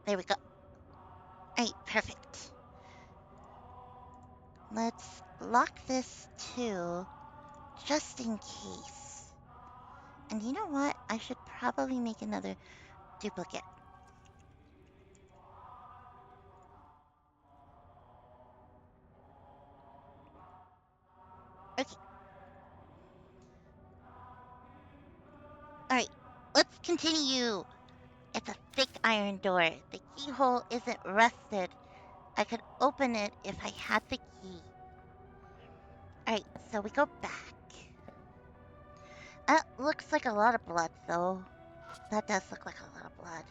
There we go. Alright, perfect. Let's lock this too, just in case. And you know what? I should probably make another duplicate. Okay. Alright, let's continue. It's a thick iron door. The keyhole isn't rusted. I could open it if I had the key. Alright, so we go back. That looks like a lot of blood, though. That does look like a lot of blood.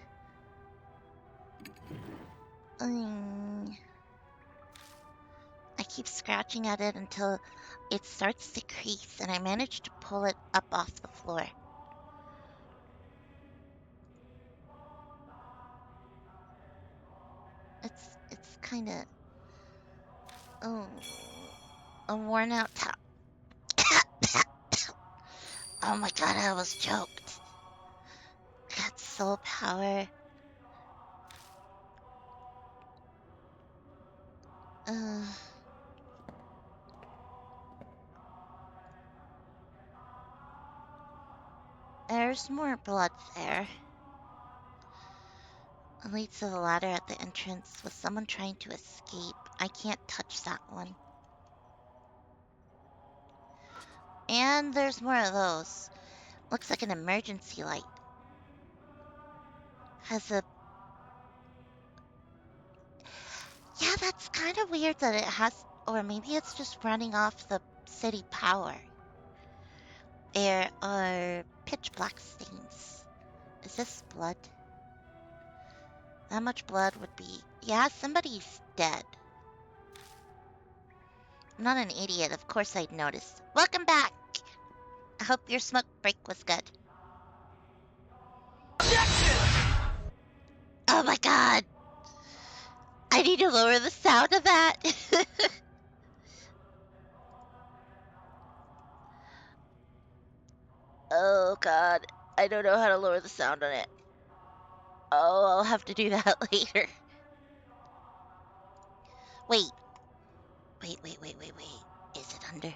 I keep scratching at it until it starts to crease, and I manage to pull it up off the floor. It's kind of a worn out top. Oh my god, I was choked. Got soul power. There's more blood there. It leads to the ladder at the entrance with someone trying to escape. I can't touch that one. And there's more of those. Looks like an emergency light. Has a... Yeah, that's kind of weird that it has... Or maybe it's just running off the city power. There are pitch black stains. Is this blood? That much blood would be... Yeah, somebody's dead. I'm not an idiot. Of course I'd notice. Welcome back! I hope your smoke break was good. Oh my god! I need to lower the sound of that. Oh god. I don't know how to lower the sound on it. Oh, I'll have to do that later. Wait. Wait. Is it under?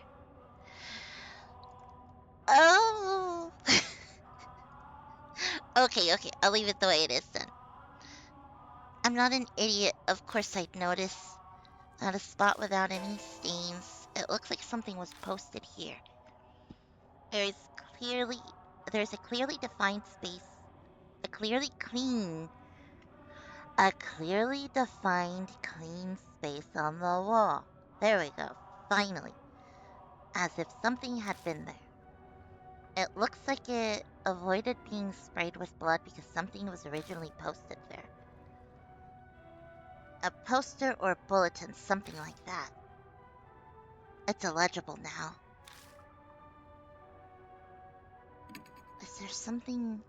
Oh! Okay. I'll leave it the way it is then. I'm not an idiot. Of course I'd notice. Not a spot without any stains. It looks like something was posted here. There's a clearly defined space. A clearly defined clean space on the wall. There we go. Finally. As if something had been there. It looks like it avoided being sprayed with blood because something was originally posted there. A poster or bulletin, something like that. It's illegible now. Is there something...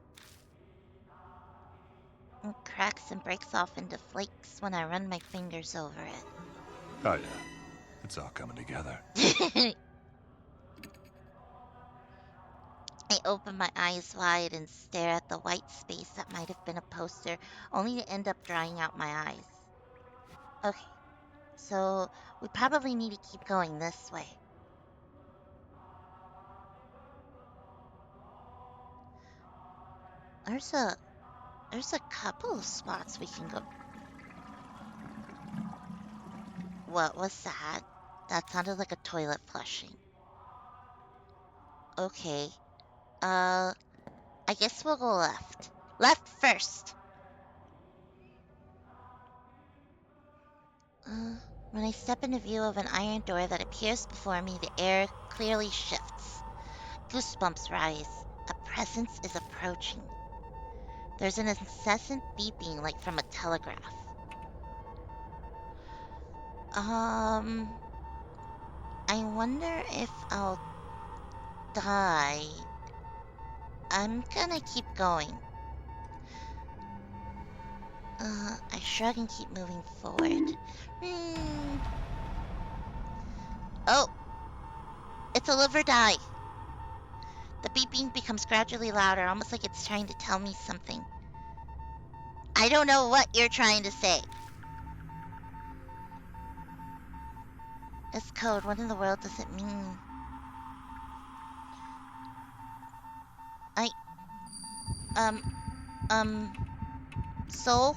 It cracks and breaks off into flakes when I run my fingers over it. Oh yeah, it's all coming together. I open my eyes wide and stare at the white space that might have been a poster, only to end up drying out my eyes. Okay, so we probably need to keep going this way. There's a couple of spots we can go. What was that? That sounded like a toilet flushing. Okay. I guess we'll go left. Left first! When I step into view of an iron door that appears before me, the air clearly shifts. Goosebumps rise. A presence is approaching. There's an incessant beeping like from a telegraph. I wonder if I'll die. I'm gonna keep going. I shrug and keep moving forward. Oh! It's a live or die. The beeping becomes gradually louder, almost like it's trying to tell me something. I don't know what you're trying to say. It's code. What in the world does it mean? I, um, um, soul?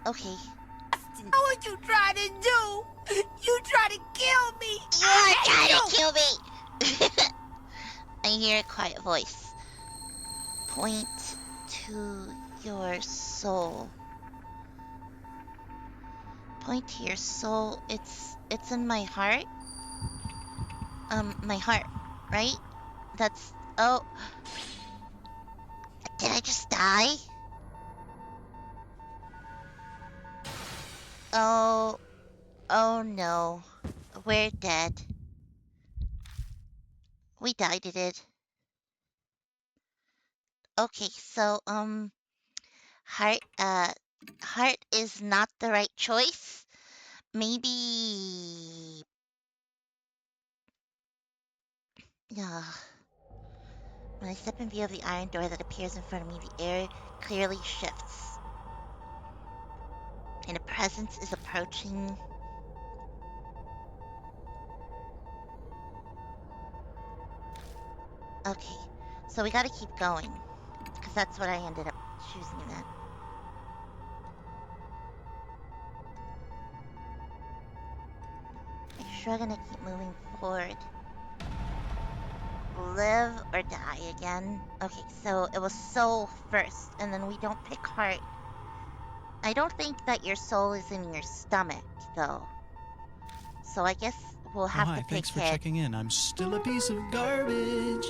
Okay. What you trying to do? You trying to kill me? You I are hate trying to you! kill me! I hear a quiet voice. Point to your soul. Point to your soul. It's in my heart. My heart, right? That's oh, did I just die? Oh, oh no. We're dead. We died it. Okay, so heart heart is not the right choice. Maybe yeah. When I step in view of the iron door that appears in front of me, the air clearly shifts. And a presence is approaching. Okay, so we gotta keep going. Because that's what I ended up choosing then. Are you sure gonna keep moving forward? Live or die again? Okay, so it was soul first, and then we don't pick heart. I don't think that your soul is in your stomach, though. So I guess we'll Oh, have to hi. pick Thanks for head. checking in. I'm still a piece of garbage.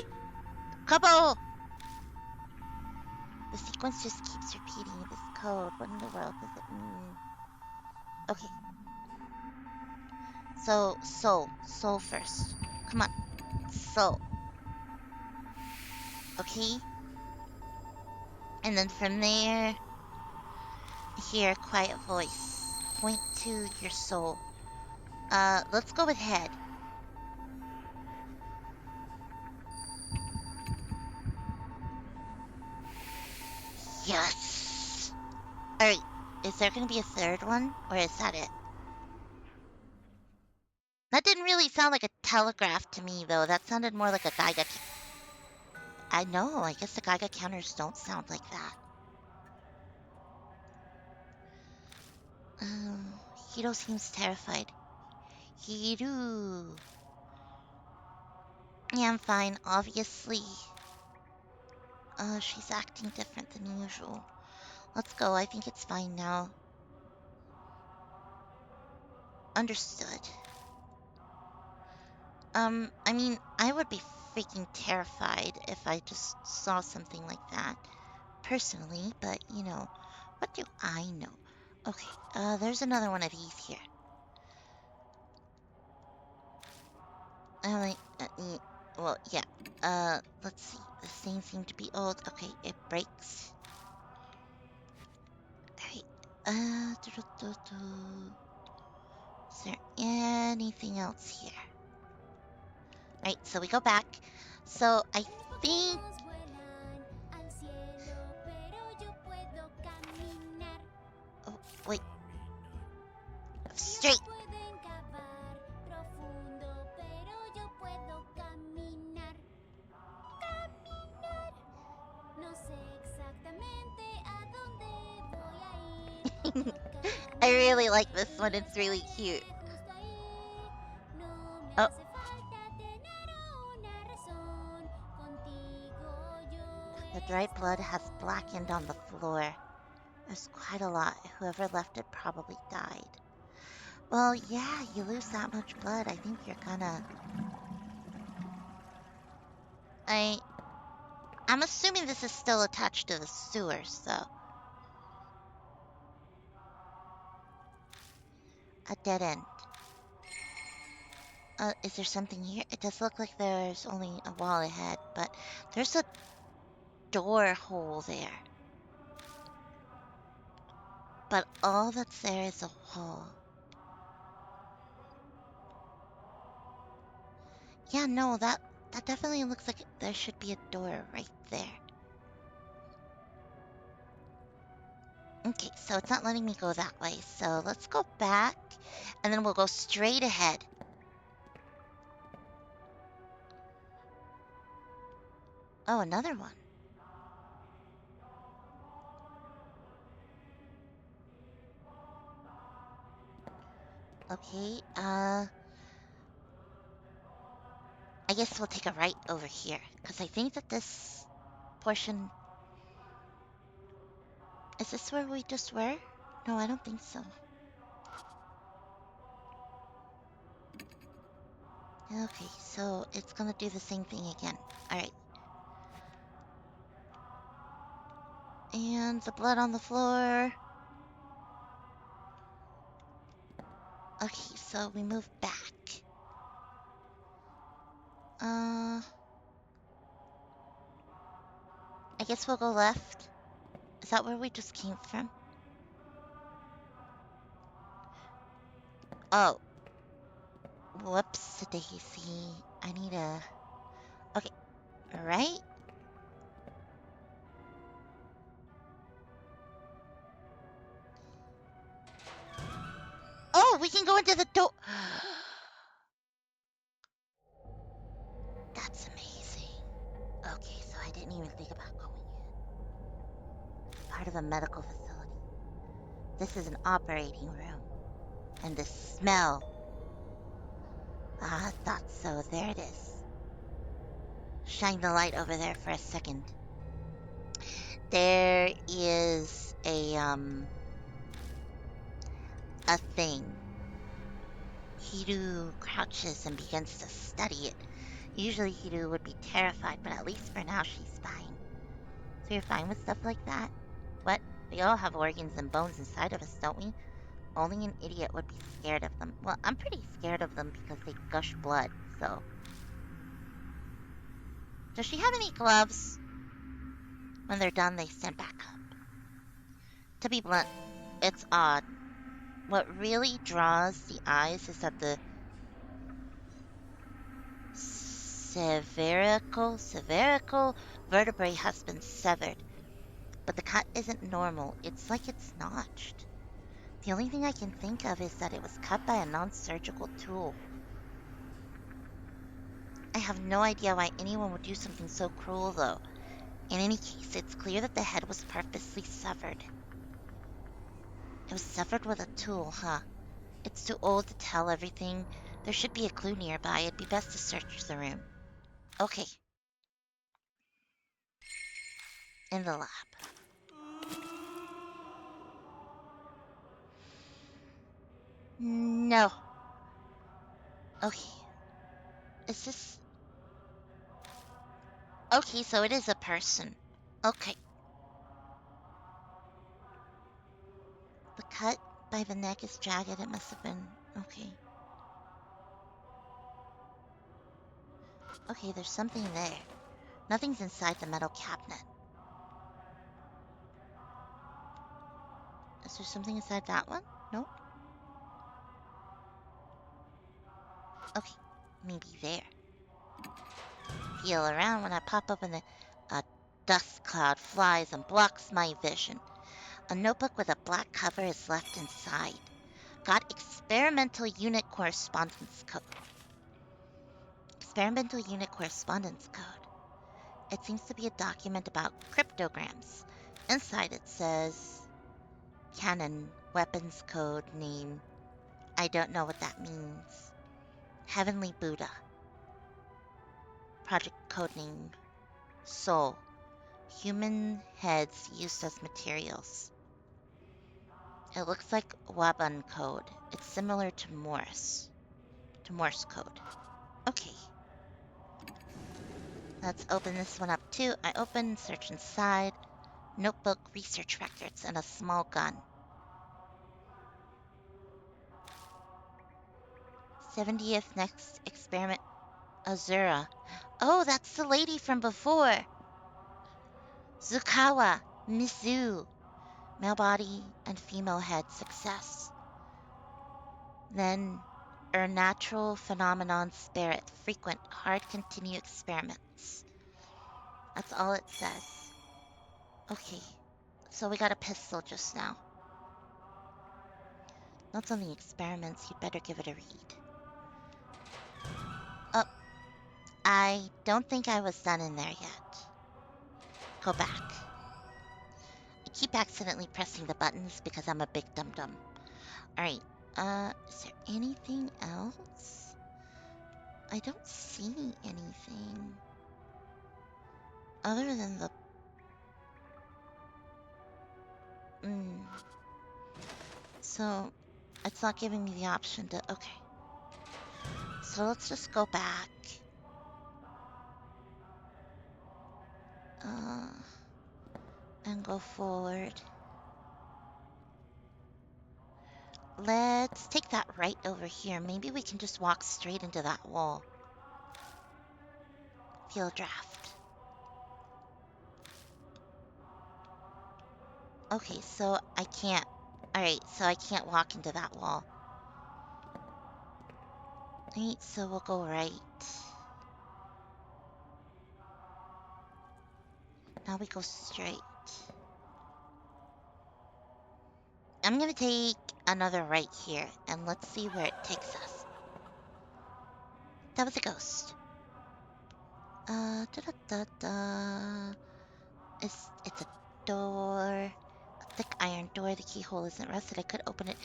Couple! The sequence just keeps repeating this code. What in the world does it mean? Okay, so soul. Soul first. Come on. Soul. Okay? And then from there, hear a quiet voice. Point to your soul. Let's go with head. Yes! Alright, is there gonna be a third one? Or is that it? That didn't really sound like a telegraph to me, though. That sounded more like a Geiger. I know, I guess the Geiger counters don't sound like that. Hiro seems terrified. Hiro. Yeah, I'm fine, obviously. She's acting different than usual. Let's go, I think it's fine now. Understood. I mean, I would be freaking terrified if I just saw something like that. Personally, but you know, what do I know? Okay, there's another one of these here. Like, well, yeah. Let's see. The things seem to be old. Okay, it breaks. Alright. Is there anything else here? Alright, so we go back. So I think. Oh, wait. Straight. I really like this one. It's really cute. Oh. The dried blood has blackened on the floor. There's quite a lot. Whoever left it probably died. Well, yeah, you lose that much blood. I think you're gonna. I. I'm assuming this is still attached to the sewers, though. A dead end. Is there something here? It does look like there's only a wall ahead, but there's a door hole there. But all that's there is a wall. Yeah, no, that definitely looks like there should be a door right there. Okay, so it's not letting me go that way. So let's go back and then we'll go straight ahead. Oh, another one. Okay, I guess we'll take a right over here because I think that this portion, is this where we just were? No, I don't think so. Okay, so it's gonna do the same thing again. All right. And the blood on the floor. Okay, so we move back. I guess we'll go left. Is that where we just came from? Oh, whoops, Daisy. I need a... Okay, right? Oh, we can go into the door. That's amazing. Okay, so I didn't even think about going in. Part of a medical facility. This is an operating room. And the smell. Ah, I thought so. There it is. Shine the light over there for a second. There is a thing. Hiru crouches and begins to study it. Usually Hiru would be terrified, but at least for now she's fine. So you're fine with stuff like that? What? We all have organs and bones inside of us, don't we? Only an idiot would be scared of them. Well, I'm pretty scared of them because they gush blood, so... Does she have any gloves? When they're done, they stand back up. To be blunt, it's odd. What really draws the eyes is that the cervical vertebrae has been severed. But the cut isn't normal. It's like it's notched. The only thing I can think of is that it was cut by a non-surgical tool. I have no idea why anyone would do something so cruel, though. In any case, it's clear that the head was purposely severed. It was severed with a tool, huh? It's too old to tell everything. There should be a clue nearby. It'd be best to search the room. Okay. In the lab. No. Okay. Is this... Okay, so it is a person. Okay. The cut by the neck is jagged. It must have been... Okay. Okay, there's something there. Nothing's inside the metal cabinet. Is there something inside that one? Nope. Okay, maybe there. Feel around when I pop open a dust cloud flies and blocks my vision. A notebook with a black cover is left inside. Got experimental unit correspondence code. Experimental unit correspondence code. It seems to be a document about cryptograms. Inside it says Canon weapons code name. I don't know what that means. Heavenly Buddha. Project codename Soul. Human heads used as materials. It looks like Waban code. It's similar to Morse. To Morse code. Okay. Let's open this one up too. I open, search inside. Notebook, research records, and a small gun. 70th next experiment. Azura. Oh, that's the lady from before. Zukawa. Mizu. Male body and female head success. Then natural phenomenon spirit. Frequent hard continue experiments. That's all it says. Okay. So we got a pistol just now. Notes on the experiments. You'd better give it a read. Oh, I don't think I was done in there yet. Go back. I keep accidentally pressing the buttons because I'm a big dum-dum. Alright, is there anything else? I don't see anything. Other than the... So, it's not giving me the option to... Okay. So let's just go back. And go forward. Let's take that right over here. Maybe we can just walk straight into that wall. Feel a draft. Okay, so I can't... Alright, so I can't walk into that wall. Alright, so we'll go right. Now we go straight. I'm gonna take another right here, and let's see where it takes us. That was a ghost. Da-da-da-da. It's a door. A thick iron door. The keyhole isn't rusted. I could open it.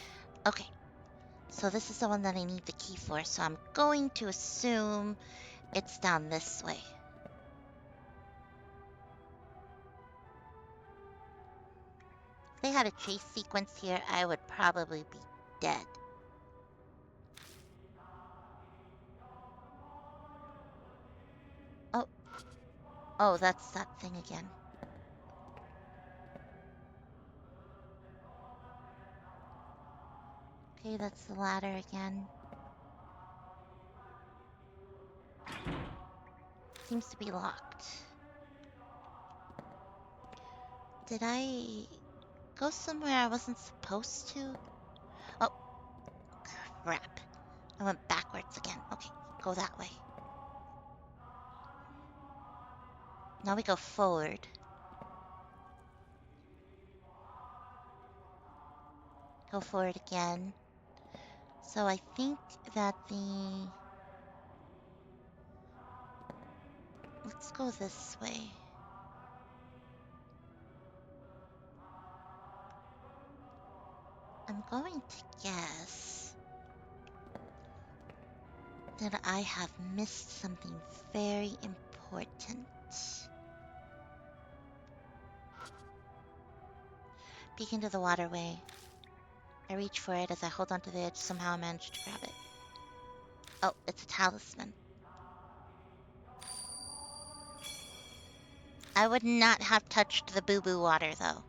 Okay. So this is the one that I need the key for, so I'm going to assume it's down this way. If they had a chase sequence here, I would probably be dead. Oh. Oh, that's that thing again. Okay, that's the ladder again. Seems to be locked. Did I go somewhere I wasn't supposed to? Oh, crap. I went backwards again. Okay, go that way. Now we go forward. Go forward again. So I think that the... Let's go this way. I'm going to guess that I have missed something very important. Peek into the waterway. I reach for it as I hold onto the edge. Somehow I manage to grab it. Oh, it's a talisman. I would not have touched the boo-boo water, though.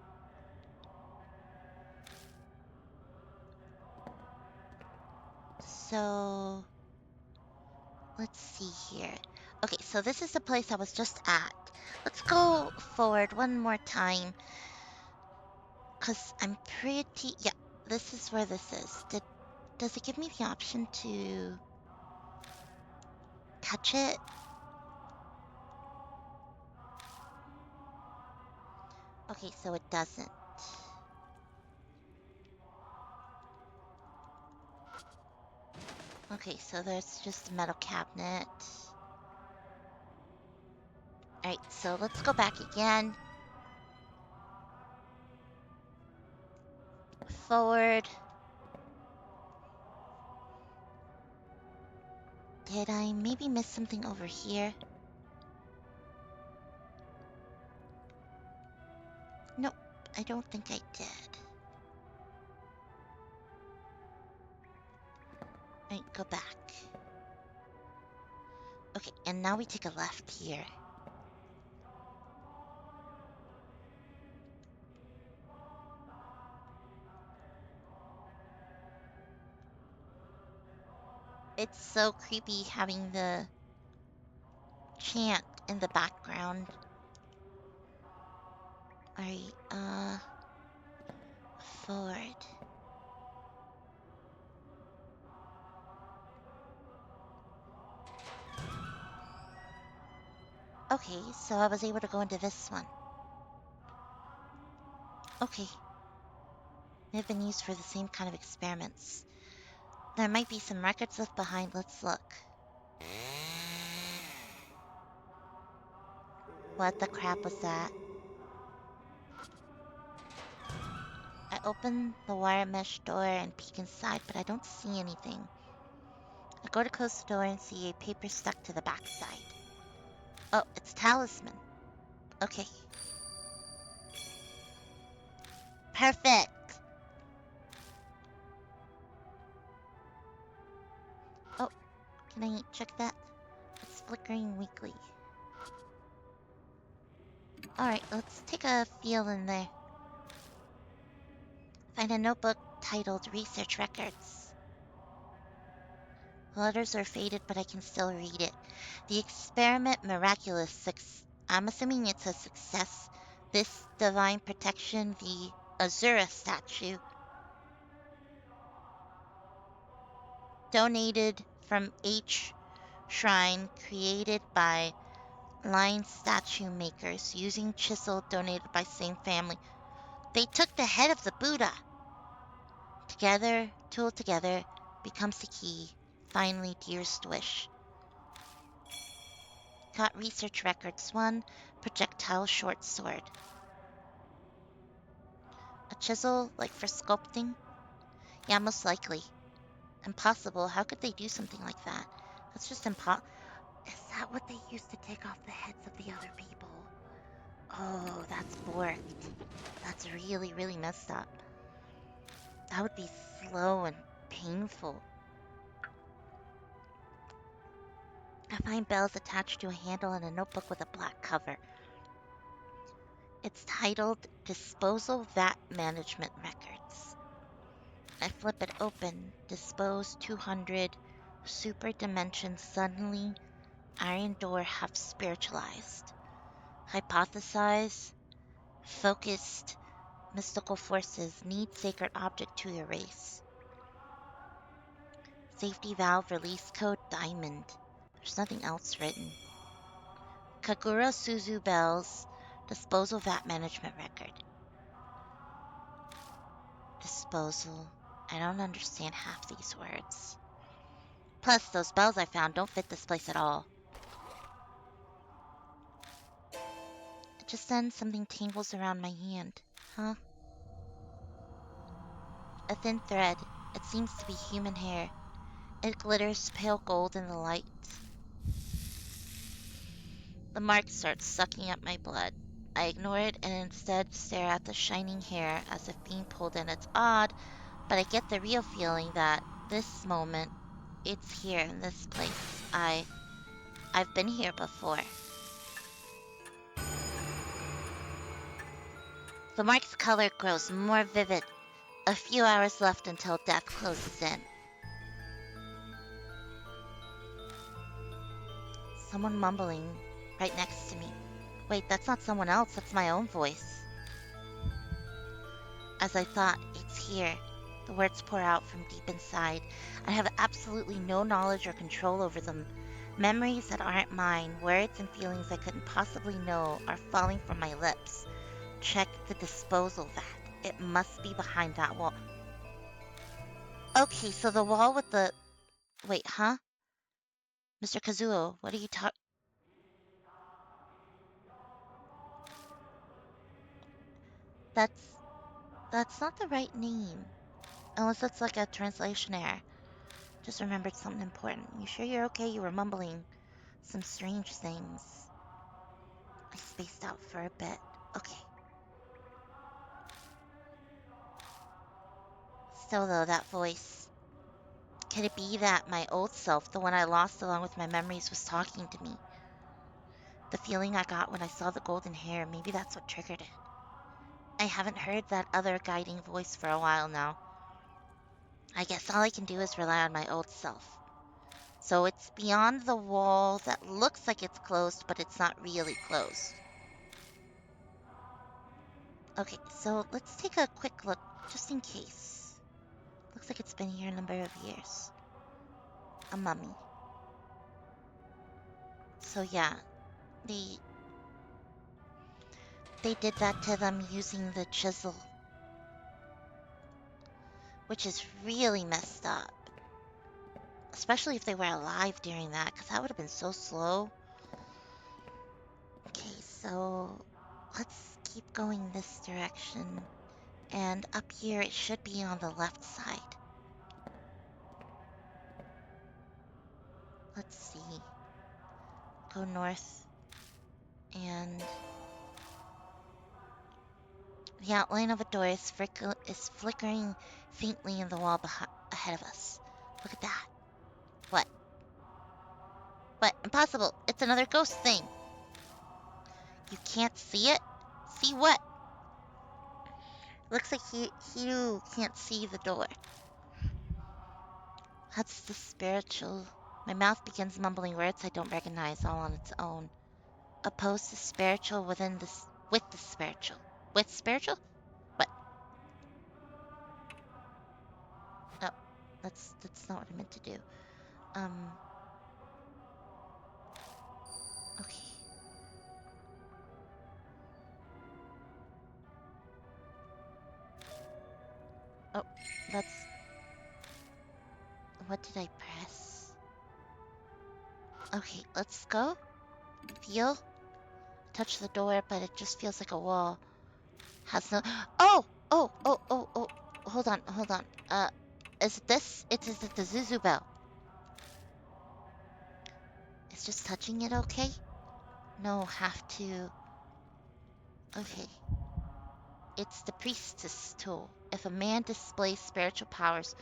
So... Let's see here. Okay, so this is the place I was just at. Let's go forward one more time. Because I'm pretty... Yeah, this is where this is. Does it give me the option to touch it? Okay, so it doesn't. Okay, so there's just a metal cabinet. Alright, so let's go back again. Forward. Did I maybe miss something over here? Nope, I don't think I did. Alright, go back. Okay, and now we take a left here. It's so creepy having the chant in the background. Alright, forward. Okay, so I was able to go into this one. Okay, they've been used for the same kind of experiments. There might be some records left behind. Let's look. What the crap was that? I open the wire mesh door and peek inside, but I don't see anything. I go to close the door and see a paper stuck to the backside. Oh, it's talisman. Okay. Perfect. Oh, can I check that? It's flickering weakly. Alright, let's take a feel in there. Find a notebook titled Research Records. The letters are faded, but I can still read it. The experiment miraculous. I'm assuming it's a success. This divine protection, the Azura statue, donated from H Shrine, created by Lion statue makers using chisel donated by same family. They took the head of the Buddha. Together, tool together, becomes the key. Finally, dearest wish. Got research records. 1. Projectile short sword. A chisel, like for sculpting? Yeah, most likely. Impossible. How could they do something like that? That's just impossible. Is that what they used to take off the heads of the other people? Oh, that's borked. That's really, really messed up. That would be slow and painful. I find bells attached to a handle in a notebook with a black cover. It's titled Disposal Vat Management Records. I flip it open. Dispose 200. Super dimension suddenly. Iron door half spiritualized. Hypothesize. Focused. Mystical forces need sacred object to erase. Safety valve release code diamond. There's nothing else written. Kagura Suzu bells. Disposal vat management record. Disposal. I don't understand half these words. Plus, those bells I found don't fit this place at all. Just then, something tangles around my hand. Huh? A thin thread. It seems to be human hair. It glitters pale gold in the light. The mark starts sucking up my blood. I ignore it and instead stare at the shining hair as if being pulled in. It's odd, but I get the real feeling that this moment, it's here in this place. I've been here before. The mark's color grows more vivid. A few hours left until death closes in. Someone mumbling right next to me. Wait, that's not someone else, that's my own voice. As I thought, it's here. The words pour out from deep inside. I have absolutely no knowledge or control over them. Memories that aren't mine, words and feelings I couldn't possibly know are falling from my lips. Check the disposal vat. It must be behind that wall. Okay, so the wall with the... Wait, huh? Mr. Kazuo, what are you talking... That's... That's not the right name. Unless it's like a translation error. Just remembered something important. You sure you're okay? You were mumbling some strange things. I spaced out for a bit. Okay. Still though, that voice. Could it be that my old self, the one I lost along with my memories, was talking to me? The feeling I got when I saw the golden hair, maybe that's what triggered it. I haven't heard that other guiding voice for a while now. I guess all I can do is rely on my old self. So it's beyond the wall that looks like it's closed, but it's not really closed. Okay, so let's take a quick look, just in case. Looks like it's been here a number of years. A mummy. So yeah, the they did that to them using the chisel, which is really messed up. Especially if they were alive during that, because that would have been so slow. Okay, so let's keep going this direction. And up here, it should be on the left side. Let's see. Go north. And the outline of a door is flickering faintly in the wall ahead of us. Look at that. What? What? Impossible. It's another ghost thing. You can't see it? See what? Looks like you can't see the door. That's the spiritual. My mouth begins mumbling words I don't recognize all on its own. Opposed to spiritual within this with the spiritual. With spiritual? What? No, that's not what I meant to do. Okay. Oh, that's... What did I press? Okay, let's go. Feel. Touch the door, but it just feels like a wall. Has no... Oh! Oh, oh, oh, oh. Hold on, hold on. Is it this? Is it the Zuzu bell? Is just touching it okay? No, have to... Okay. It's the priestess tool. If a man displays spiritual powers,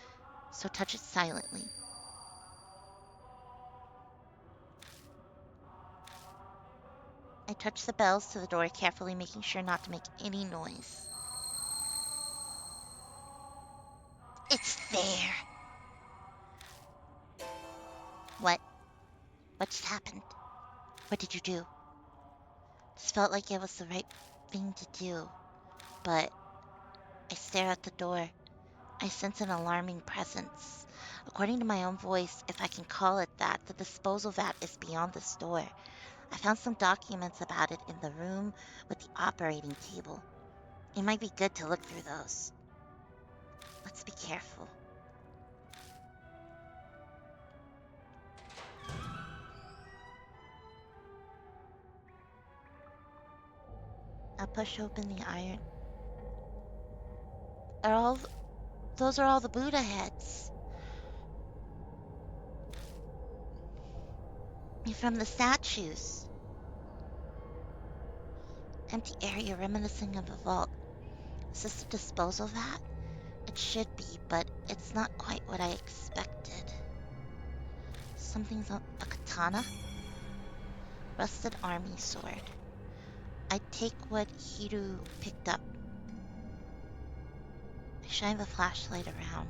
so touch it silently. I touch the bells to the door carefully, making sure not to make any noise. It's there! What? What just happened? What did you do? This felt like it was the right thing to do, but I stare at the door. I sense an alarming presence. According to my own voice, if I can call it that, the disposal vat is beyond this door. I found some documents about it in the room with the operating table. It might be good to look through those. Let's be careful. I push open the iron. Those are all the Buddha heads. From the statues. Empty area reminiscing of a vault. Is this a disposal vat? It should be, but it's not quite what I expected. Something's on a katana? Rusted army sword. I take what Hiru picked up. I shine the flashlight around.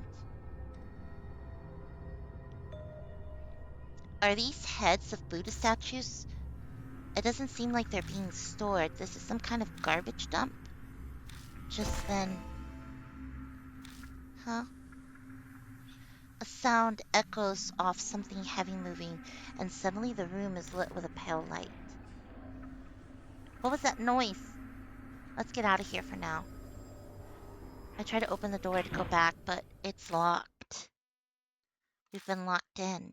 Are these heads of Buddha statues? It doesn't seem like they're being stored. This is some kind of garbage dump. Just then... Huh? A sound echoes off something heavy moving, and suddenly the room is lit with a pale light. What was that noise? Let's get out of here for now. I try to open the door to go back, but it's locked. We've been locked in.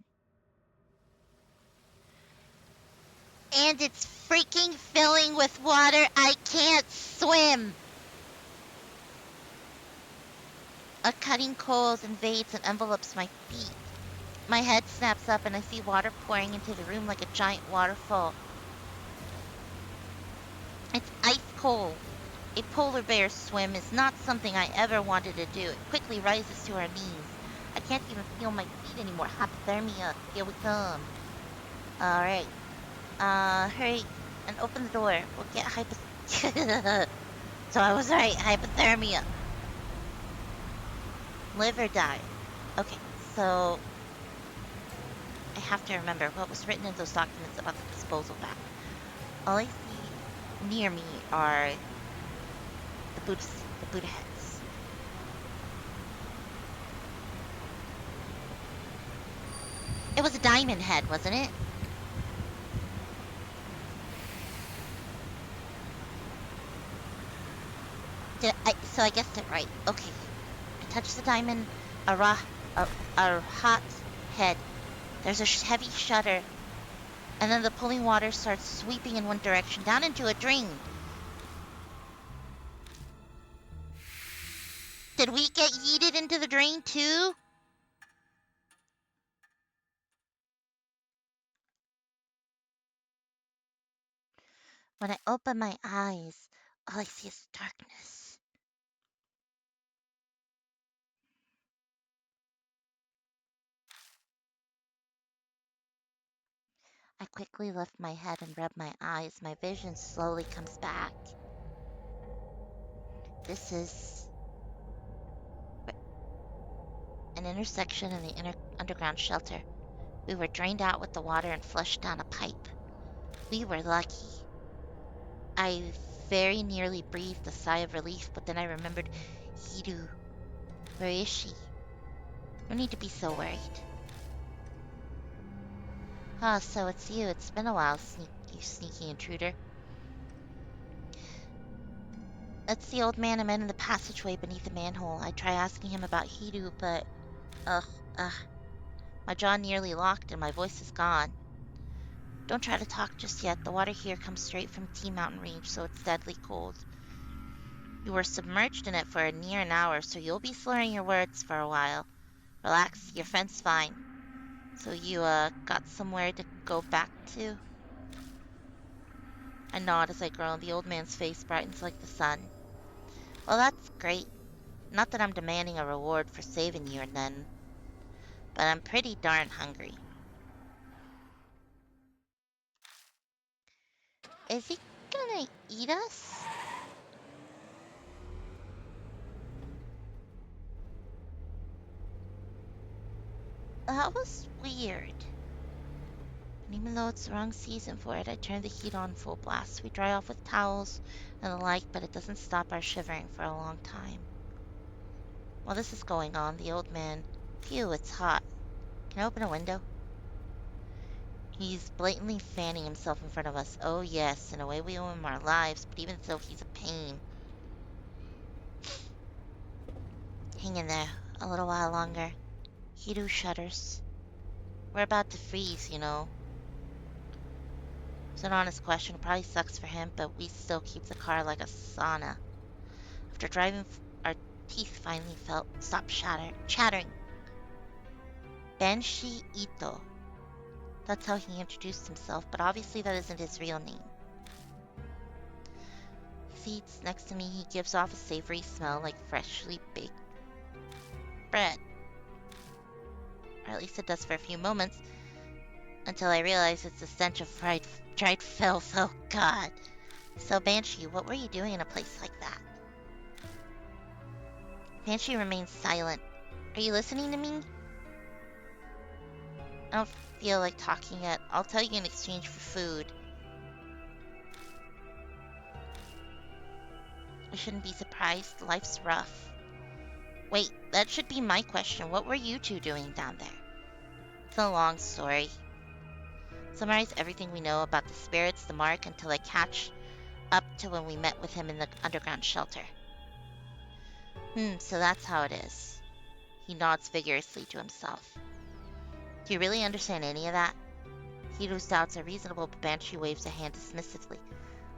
And it's freaking filling with water. I can't swim. A cutting cold invades and envelopes my feet. My head snaps up and I see water pouring into the room like a giant waterfall. It's ice cold. A polar bear swim is not something I ever wanted to do. It quickly rises to our knees. I can't even feel my feet anymore. Hypothermia. Here we come. Alright. Hurry and open the door. We'll get So I was right. Hypothermia. Live or die. Okay, so... I have to remember what was written in those documents about the disposal vat. All I see near me are the Buddha heads. It was a diamond head, wasn't it? So I guessed it right. Okay. I touch the diamond, a raw, a hot head. There's a heavy shudder, and then the pulling water starts sweeping in one direction, down into a drain. Did we get yeeted into the drain too? When I open my eyes, all I see is darkness. I quickly lift my head and rub my eyes. My vision slowly comes back. This is an intersection in the underground shelter. We were drained out with the water and flushed down a pipe. We were lucky. I very nearly breathed a sigh of relief, but then I remembered Hiru. Where is she? No need to be so worried. Ah, so it's you. It's been a while, you sneaky intruder. It's the old man I met in the passageway beneath the manhole. I try asking him about Hiru, but... Ugh, ugh. My jaw nearly locked and my voice is gone. Don't try to talk just yet. The water here comes straight from T Mountain Range, so it's deadly cold. You were submerged in it for near an hour, so you'll be slurring your words for a while. Relax, your friend's fine. So you, got somewhere to go back to? I nod as I groan. The old man's face brightens like the sun. Well, that's great. Not that I'm demanding a reward for saving you and then, but I'm pretty darn hungry. Is he gonna eat us? That was weird. And even though it's the wrong season for it, I turn the heat on full blast. We dry off with towels and the like, but it doesn't stop our shivering for a long time. While this is going on, the old man... Phew, it's hot. Can I open a window? He's blatantly fanning himself in front of us. Oh yes, in a way we owe him our lives, but even so, he's a pain. Hang in there, a little while longer. Hiru shudders. We're about to freeze, you know. It's an honest question. It probably sucks for him, but we still keep the car like a sauna. After driving, our teeth finally stopped chattering. Banshi Ito. That's how he introduced himself, but obviously that isn't his real name. He seats next to me. He gives off a savory smell like freshly baked bread. Or at least it does for a few moments, until I realize it's the stench of dried filth. Oh god. So Banshee, what were you doing in a place like that? Banshee remains silent. Are you listening to me? I don't feel like talking yet. I'll tell you in exchange for food. I shouldn't be surprised. Life's rough. Wait, that should be my question. What were you two doing down there? It's a long story. Summarize everything we know about the spirits, the mark, until I catch up to when we met with him in the underground shelter. So that's how it is. He nods vigorously to himself. Do you really understand any of that? Hiru's doubts are reasonable, but Banshee waves a hand dismissively.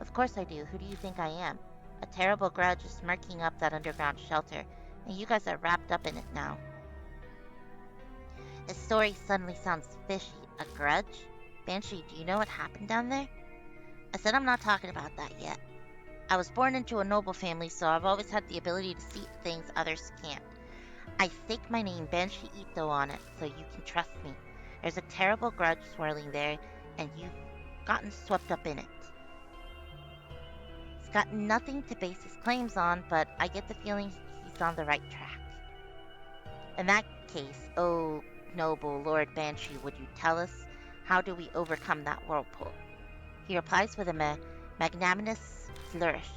Of course I do. Who do you think I am? A terrible grudge is murking up that underground shelter, and you guys are wrapped up in it now. His story suddenly sounds fishy. A grudge? Banshee, do you know what happened down there? I said I'm not talking about that yet. I was born into a noble family, so I've always had the ability to see things others can't. I stake my name, Banshee Ito, on it, so you can trust me. There's a terrible grudge swirling there, and you've gotten swept up in it. He's got nothing to base his claims on, but I get the feeling he's on the right track. In that case, oh, noble Lord Banshee, would you tell us, how do we overcome that whirlpool? He replies with a magnanimous flourish.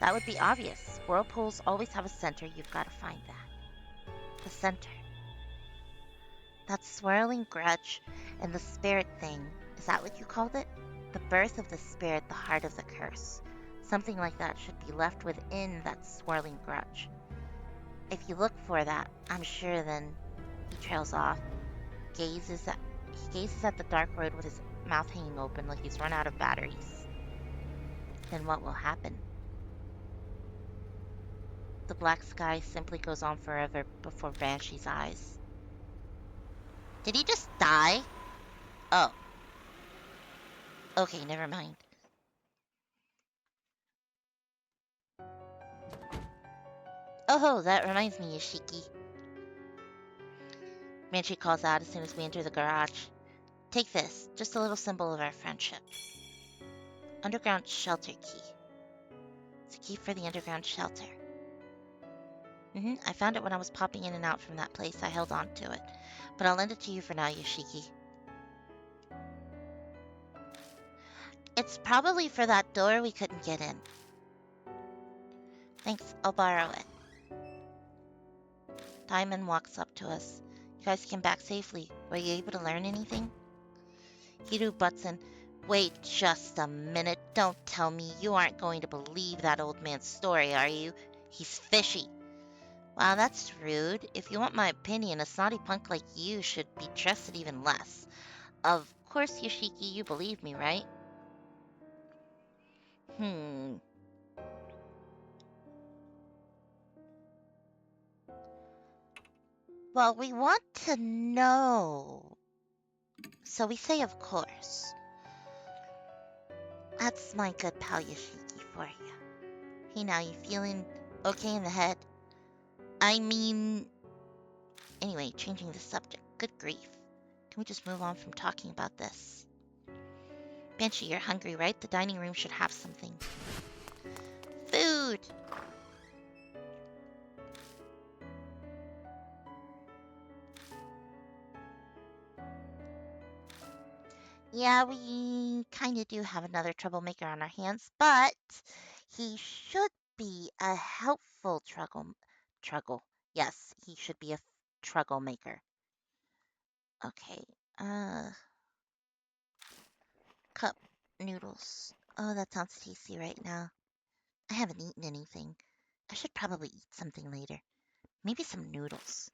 That would be obvious. Whirlpools always have a center. You've got to find that. The center. That swirling grudge and the spirit thing. Is that what you called it? The birth of the spirit, the heart of the curse. Something like that should be left within that swirling grudge. If you look for that, I'm sure then he trails off, gazes at, he gazes at the dark road with his mouth hanging open like he's run out of batteries. Then what will happen? The black sky simply goes on forever before Banshee's eyes. Did he just die? Oh. Okay, never mind. Oh, that reminds me, Yoshiki. Banshee calls out as soon as we enter the garage. Take this, just a little symbol of our friendship. Underground shelter key. It's a key for the underground shelter. I found it when I was popping in and out from that place. I held on to it. But I'll lend it to you for now, Yoshiki. It's probably for that door we couldn't get in. Thanks, I'll borrow it. Diamond walks up to us. You guys came back safely. Were you able to learn anything? Hiru butts in. Wait just a minute. Don't tell me you aren't going to believe that old man's story, are you? He's fishy. Wow, that's rude. If you want my opinion, a snotty punk like you should be trusted even less. Of course, Yoshiki, you believe me, right? Well, we want to know. So we say, of course. That's my good pal Yoshiki for you. Hey, now, you feeling okay in the head? I mean... Anyway, changing the subject. Good grief. Can we just move on from talking about this? Banshee, you're hungry, right? The dining room should have something. Food! Yeah, we kind of do have another troublemaker on our hands, but he should be a helpful trouble. Yes, he should be a troublemaker. Okay, cup noodles. Oh, that sounds tasty right now. I haven't eaten anything. I should probably eat something later. Maybe some noodles.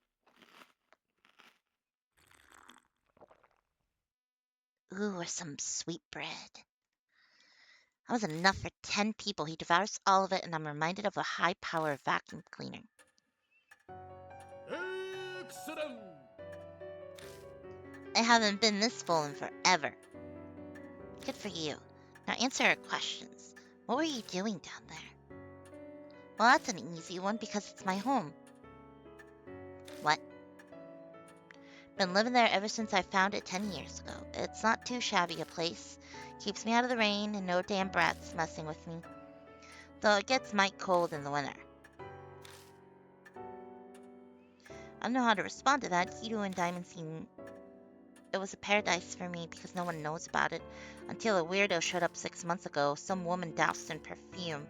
Ooh, or some sweet bread. That was enough for 10 people. He devours all of it, and I'm reminded of a high-power vacuum cleaner. Excellent! I haven't been this full in forever. Good for you. Now answer our questions. What were you doing down there? Well, that's an easy one because it's my home. What? Been living there ever since I found it 10 years ago. It's not too shabby a place. Keeps me out of the rain and no damn brats messing with me. Though it gets mighty cold in the winter. I don't know how to respond to that. Hiru and Diamond seem... It was a paradise for me because no one knows about it. Until a weirdo showed up 6 months ago. Some woman doused in perfume.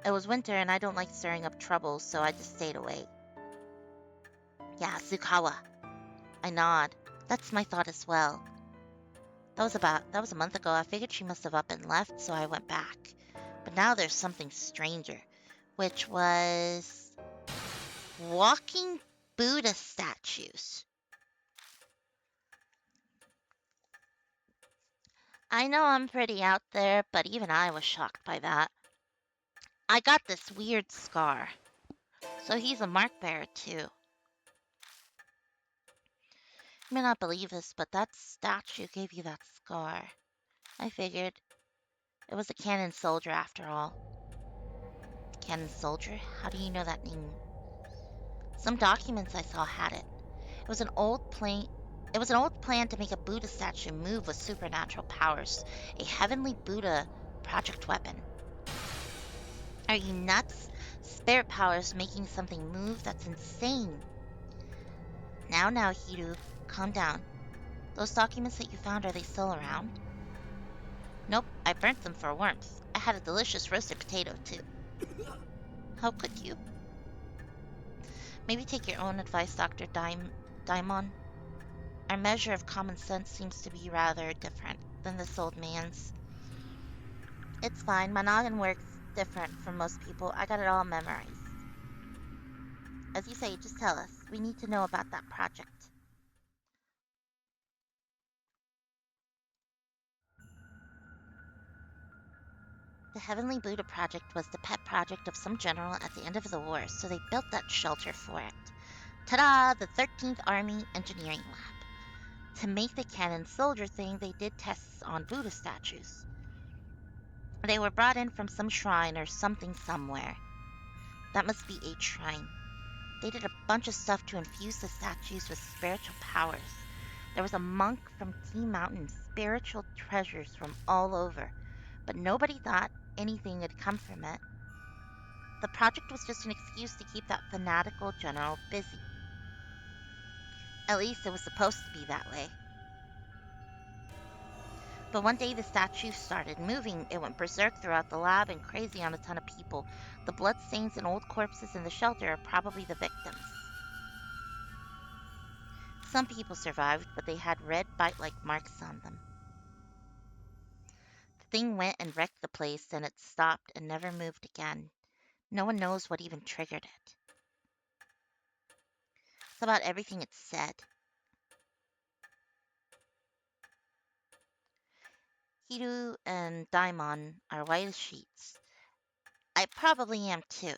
It was winter and I don't like stirring up trouble, so I just stayed away. Yeah, Tsukawa. I nod. That's my thought as well. That was a month ago. I figured she must have up and left, so I went back. But now there's something stranger, which was walking Buddha statues. I know I'm pretty out there, but even I was shocked by that. I got this weird scar. So he's a mark bearer too. You may not believe this, but that statue gave you that scar. I figured. It was a cannon soldier after all. Cannon soldier? How do you know that name? Some documents I saw had it. It was an old plan to make a Buddha statue move with supernatural powers. A heavenly Buddha project weapon. Are you nuts? Spirit powers making something move? That's insane. Now, Hiru, calm down. Those documents that you found, are they still around? Nope, I burnt them for warmth. I had a delicious roasted potato, too. How could you? Maybe take your own advice, Dr. Daimon. Our measure of common sense seems to be rather different than this old man's. It's fine. My noggin works different from most people. I got it all memorized. As you say, just tell us. We need to know about that project. The Heavenly Buddha Project was the pet project of some general at the end of the war, so they built that shelter for it. Ta-da! The 13th Army Engineering Lab. To make the cannon soldier thing, they did tests on Buddha statues. They were brought in from some shrine or something somewhere. That must be a shrine. They did a bunch of stuff to infuse the statues with spiritual powers. There was a monk from Tea Mountain, spiritual treasures from all over, but nobody thought anything had come from it. The project was just an excuse to keep that fanatical general busy. At least it was supposed to be that way. But one day the statue started moving. It went berserk throughout the lab and crazy on a ton of people. The bloodstains and old corpses in the shelter are probably the victims. Some people survived, but they had red bite-like marks on them. The thing went and wrecked the place, then it stopped and never moved again. No one knows what even triggered it. It's about everything it said. Hiru and Daimon are white as sheets. I probably am too.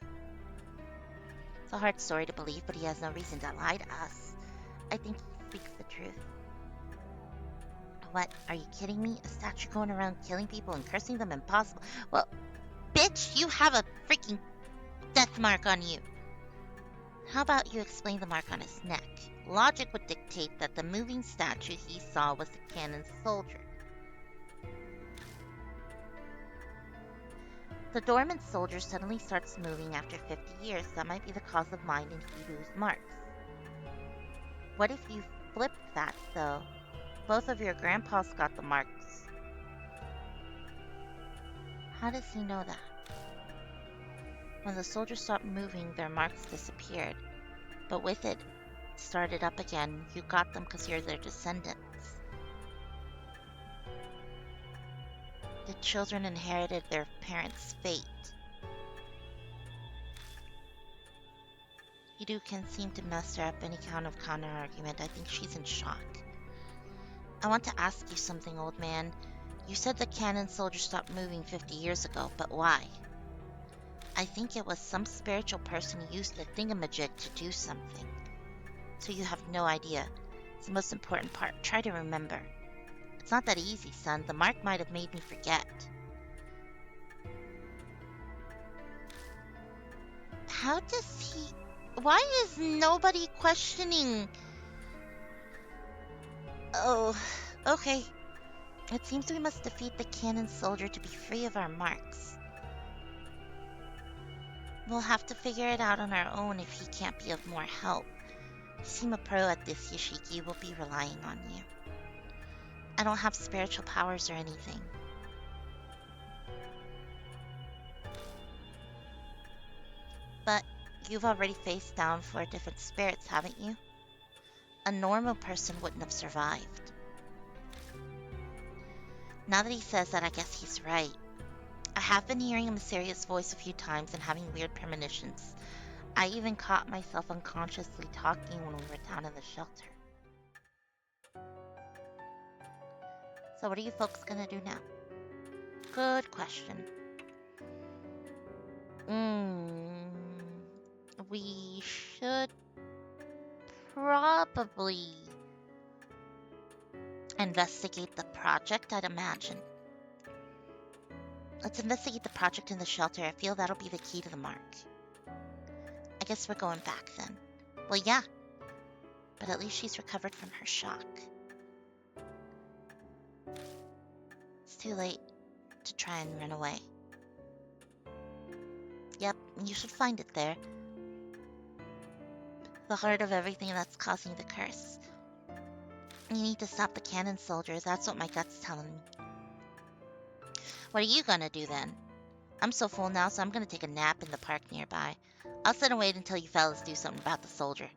It's a hard story to believe, but he has no reason to lie to us. I think he speaks the truth. What? Are you kidding me? A statue going around killing people and cursing them? Impossible. Well, bitch, you have a freaking death mark on you. How about you explain the mark on his neck? Logic would dictate that the moving statue he saw was the cannon soldier. The dormant soldier suddenly starts moving after 50 years. That might be the cause of mine and Hiru's marks. What if you flipped that, though? Both of your grandpas got the marks. How does he know that? When the soldiers stopped moving, their marks disappeared. But with it started up again. You got them because you're their descendants. The children inherited their parents' fate. Hiru can't seem to muster up any kind of counter-argument. I think she's in shock. I want to ask you something, old man. You said the cannon soldier stopped moving 50 years ago, but why? I think it was some spiritual person used the thingamajig to do something. So you have no idea. It's the most important part. Try to remember. It's not that easy, son. The mark might have made me forget. How does he... Why is nobody questioning... Oh, okay. It seems we must defeat the cannon soldier to be free of our marks. We'll have to figure it out on our own if he can't be of more help. You seem a pro at this, Yoshiki. We'll be relying on you. I don't have spiritual powers or anything. But you've already faced down 4 different spirits, haven't you? A normal person wouldn't have survived. Now that he says that, I guess he's right. I have been hearing a mysterious voice a few times and having weird premonitions. I even caught myself unconsciously talking when we were down in the shelter. So what are you folks gonna do now? Good question. We should probably investigate the project, I'd imagine. Let's investigate the project in the shelter. I feel that'll be the key to the mark. I guess we're going back then. Well, yeah. But at least she's recovered from her shock. It's too late to try and run away. Yep, you should find it there. The heart of everything that's causing the curse. You need to stop the cannon soldier. That's what my gut's telling me. What are you gonna do then? I'm so full now, so I'm gonna take a nap in the park nearby. I'll sit and wait until you fellas do something about the soldier.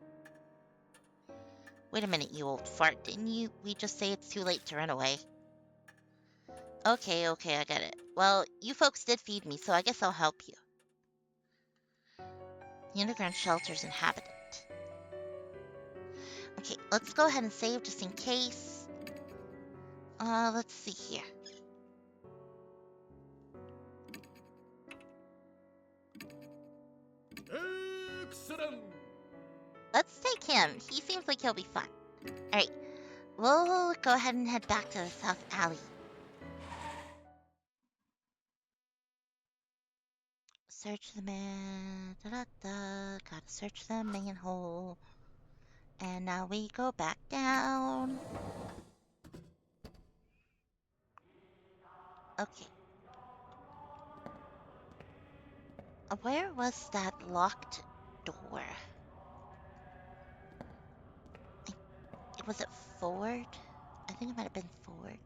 Wait a minute, you old fart. Didn't we just say it's too late to run away? Okay, okay, I get it. Well, you folks did feed me, so I guess I'll help you. The underground shelter's inhabited. Okay, let's go ahead and save just in case. Let's see here. Excellent! Let's take him. He seems like he'll be fun. Alright, we'll go ahead and head back to the south alley. Search the man. Da-da-da. Gotta search the manhole. And now we go back down. Okay. Where was that locked door? Was it forward? I think it might have been forward.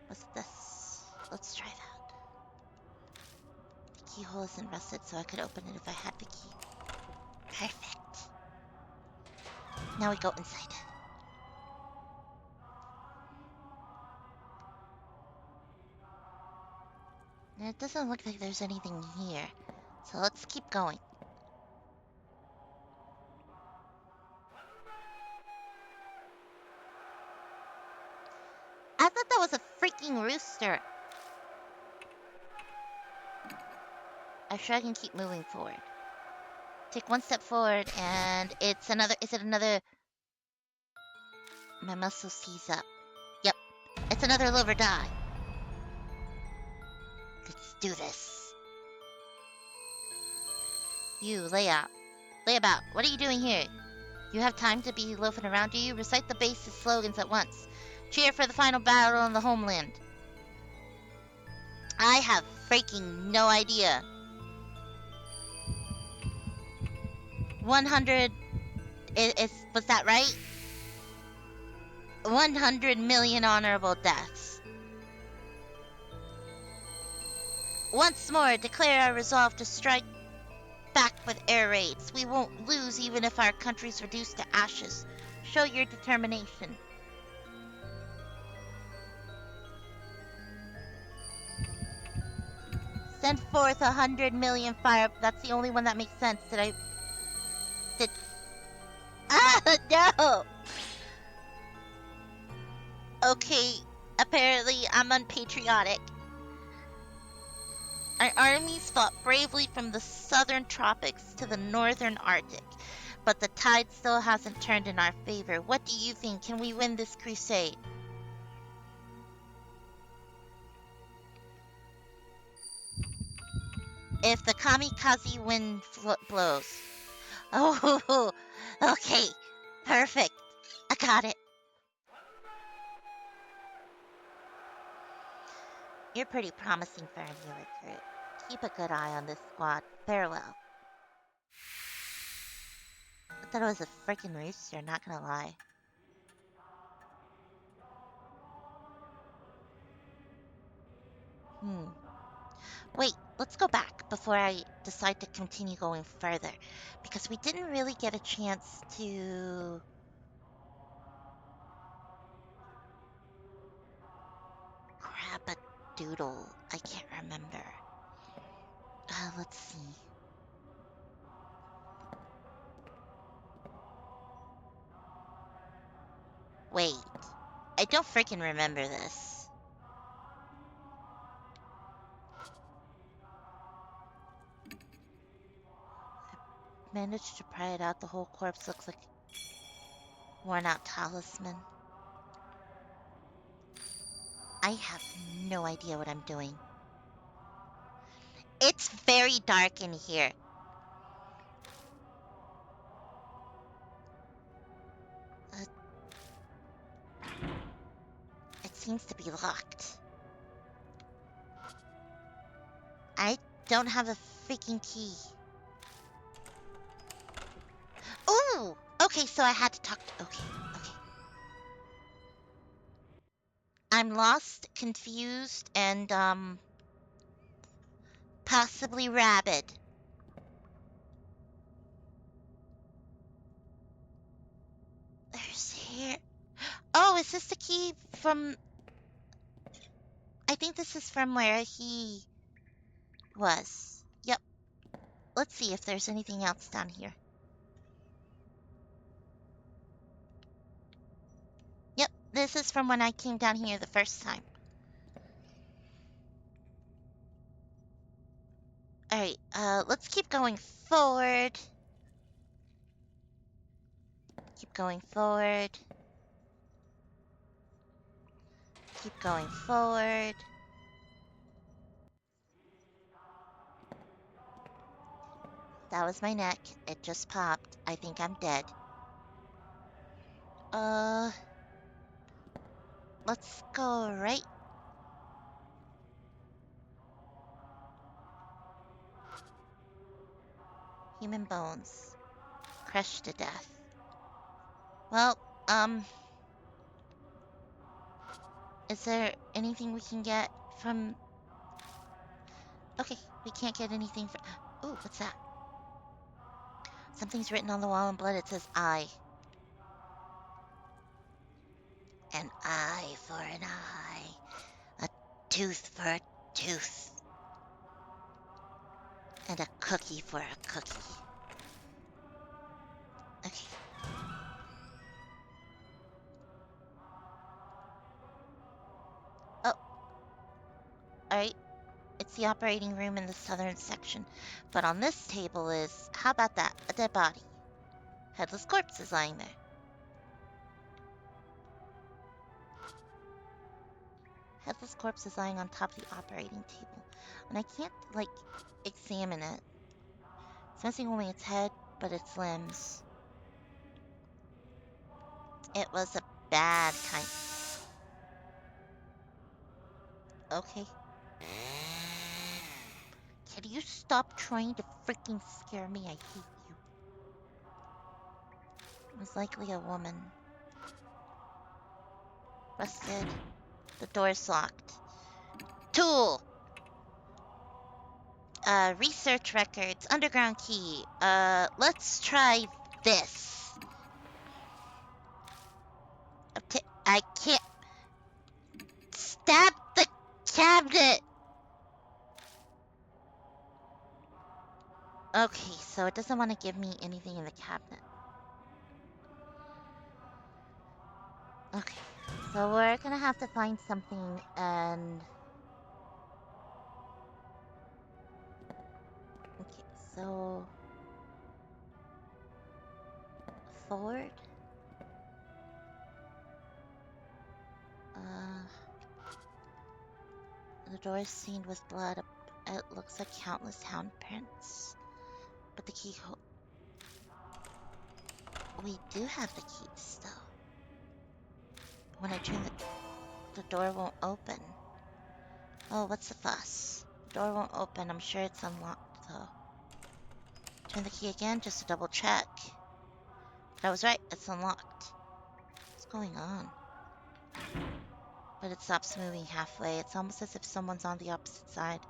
Was it this? Let's try that. The keyhole isn't rusted, so I could open it if I had the key. Perfect. Now we go inside. It doesn't look like there's anything here, so let's keep going. I thought that was a freaking rooster. I shrug and keep moving forward. Take one step forward, and it's another. Is it another? My muscle seize up. Yep, it's another live or die. Let's do this. You, layout. Layabout, what are you doing here? You have time to be loafing around, do you? Recite the basic slogans at once. Cheer for the final battle on the homeland. I have freaking no idea. 100... was that right? 100 million honorable deaths. Once more, declare our resolve to strike back with air raids. We won't lose even if our country's reduced to ashes. Show your determination. Send forth 100 million fire. That's the only one that makes sense. Did... Ah, no! Okay, apparently I'm unpatriotic. Our armies fought bravely from the southern tropics to the northern Arctic, but the tide still hasn't turned in our favor. What do you think? Can we win this crusade? If the kamikaze wind blows. Oh, okay. Perfect. I got it. You're pretty promising for a new recruit. Keep a good eye on this squad. Farewell. I thought it was a freaking rooster, not gonna lie. Wait, let's go back before I decide to continue going further. Because we didn't really get a chance to... grab a doodle. I can't remember. Let's see. Wait. I don't freaking remember this. Managed to pry it out. The whole corpse looks like worn out talisman. I have no idea what I'm doing. It's very dark in here. It seems to be locked. I don't have a freaking key. Ooh! Okay, so I had to talk to... Okay, okay. I'm lost, confused, and, possibly rabid. Oh, is this the key from... I think this is from where he was. Yep. Let's see if there's anything else down here. Yep, this is from when I came down here the first time. Alright, let's keep going forward. Keep going forward. Keep going forward. That was my neck. It just popped. I think I'm dead. Uh, let's go right. Human bones. Crushed to death. Well, is there anything we can get from... Okay, we can't get anything from... Ooh, what's that? Something's written on the wall in blood. It says I. An eye for an eye. A tooth for a tooth. And a cookie for a cookie. Okay. Oh, alright. It's the operating room in the southern section. But on this table is... How about that? A dead body. Headless corpse is lying there. Headless corpse is lying on top of the operating table. And I can't, like, examine it. It's missing only its head, but its limbs. It was a bad kind. Okay. Can you stop trying to freaking scare me? I hate you. It was likely a woman. Rusted. The door's locked. Tool! Research records. Underground key. Let's try this. I can't... Stab the cabinet! Okay, so it doesn't want to give me anything in the cabinet. Okay, so we're gonna have to find something and... Okay, so... Forward? The door is stained with blood. It looks like countless handprints. But the key... We do have the keys, though. When I turn the door won't open. Oh, what's the fuss? The door won't open. I'm sure it's unlocked, though. Turn the key again just to double check. But I was right. It's unlocked. What's going on? But it stops moving halfway. It's almost as if someone's on the opposite side.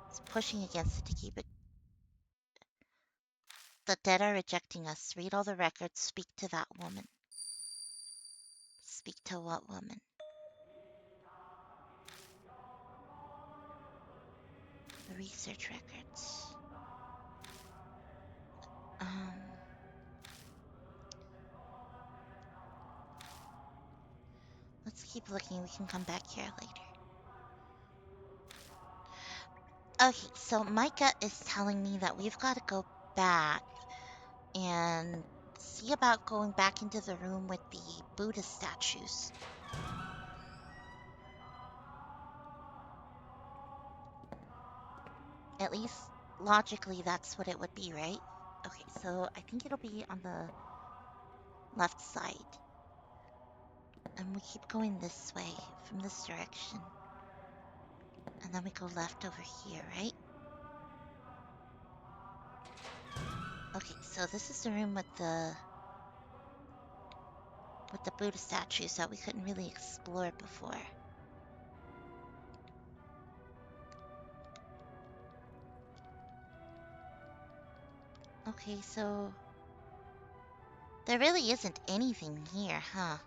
It's pushing against it to keep it. The dead are rejecting us. Read all the records. Speak to that woman. Speak to what woman? The research records. Let's keep looking. We can come back here later. Okay, so my gut is telling me that we've got to go back and see about going back into the room with the Buddha statues. At least, logically, that's what it would be, right? Okay, so I think it'll be on the left side. And we keep going this way, from this direction. And then we go left over here, right? Okay, so this is the room with the Buddha statues that we couldn't really explore before. Okay, so there really isn't anything here, huh?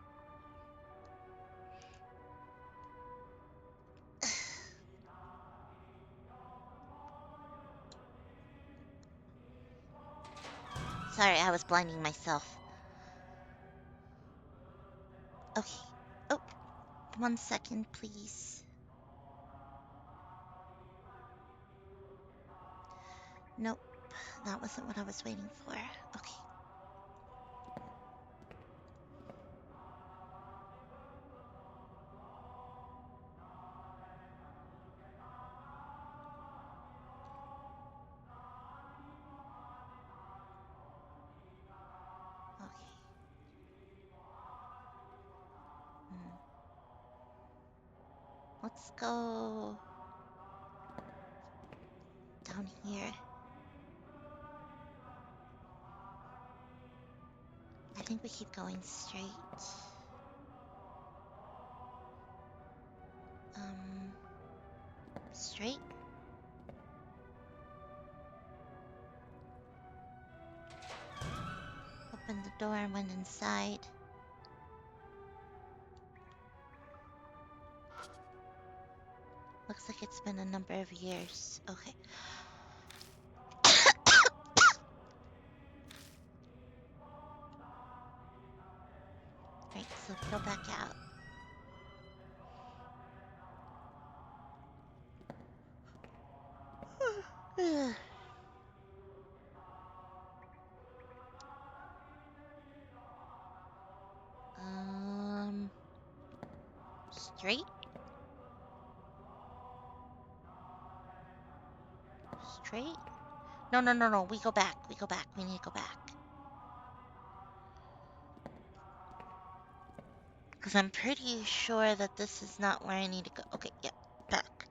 Sorry, I was blinding myself. Okay. Oh, 1 second, please. Nope, that wasn't what I was waiting for. Okay. Okay. Hmm. Let's go down here. I think we keep going straight. Um, Straight? Opened the door and went inside. Looks like it's been a number of years. Okay. Right, so go back out. um, Straight? Straight? No, no, no, no. We go back. We go back. We need to go back. Because I'm pretty sure that this is not where I need to go. Okay, yep. Back.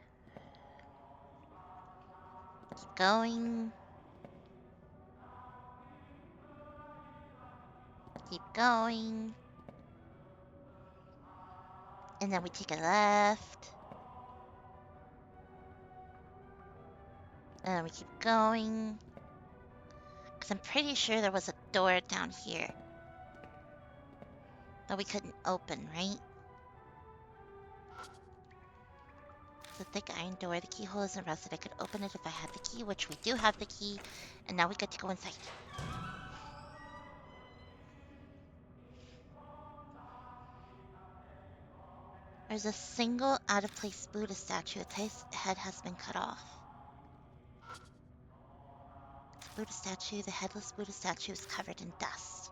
Keep going. Keep going. And then we take a left. And then we keep going. Because I'm pretty sure there was a door down here that we couldn't open, right? It's a thick iron door. The keyhole isn't rusted. I could open it if I had the key, which we do have the key. And now we get to go inside. There's a single out-of-place Buddha statue. Its head has been cut off. It's a Buddha statue. The headless Buddha statue is covered in dust.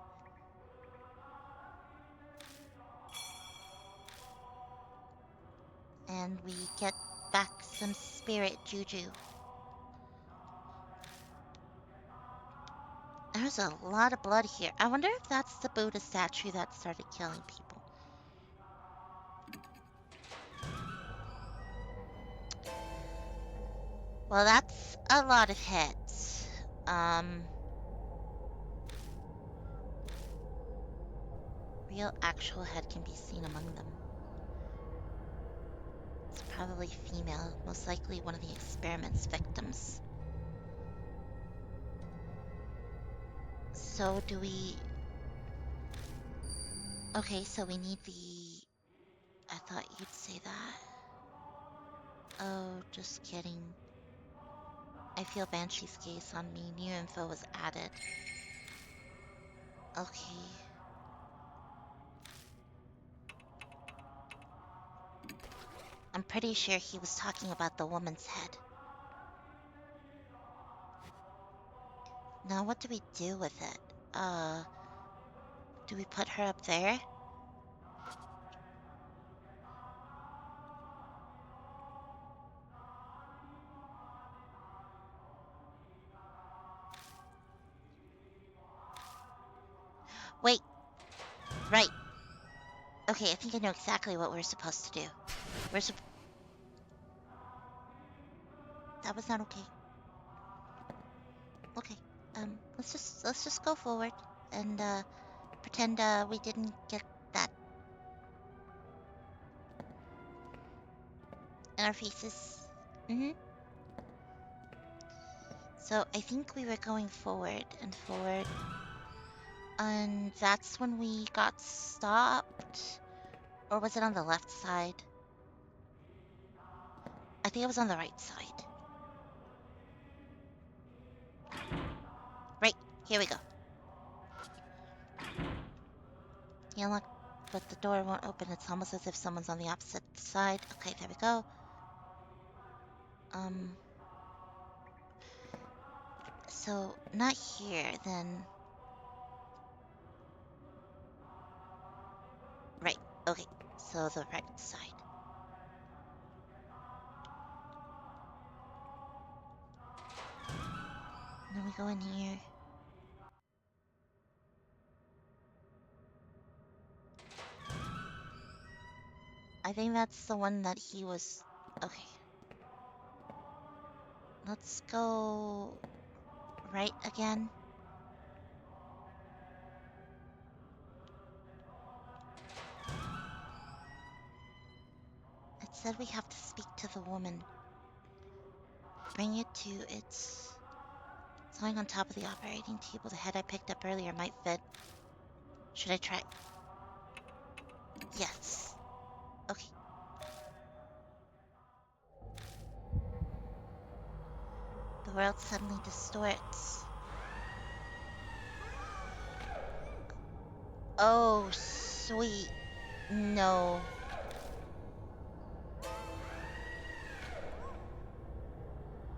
And we get back some spirit juju. There's a lot of blood here. I wonder if that's the Buddha statue that started killing people. Well, that's a lot of heads. Real actual head can be seen among them. It's probably female, most likely one of the experiment's victims. So do we... Okay, so we need the... I thought you'd say that. Oh, just kidding. I feel Banshee's gaze on me. New info was added. Okay. I'm pretty sure he was talking about the woman's head. Now what do we do with it? Do we put her up there? Wait. Right. Okay, I think I know exactly what we're supposed to do. That was not okay. Okay. Let's just go forward and pretend we didn't get that in our faces. Mm-hmm. So I think we were going forward and forward, and that's when we got stopped. Or was it on the left side? I think it was on the right side. Right, here we go. The unlock, but the door won't open. It's almost as if someone's on the opposite side. Okay, there we go. Um, so not here, then. Right. Okay. So the right side. And then we go in here. I think that's the one that he was. Okay. Let's go right again. It said we have to speak to the woman. Bring it to its. It's lying on top of the operating table. The head I picked up earlier might fit. Should I try? Yes. Okay. The world suddenly distorts. Oh, sweet. No.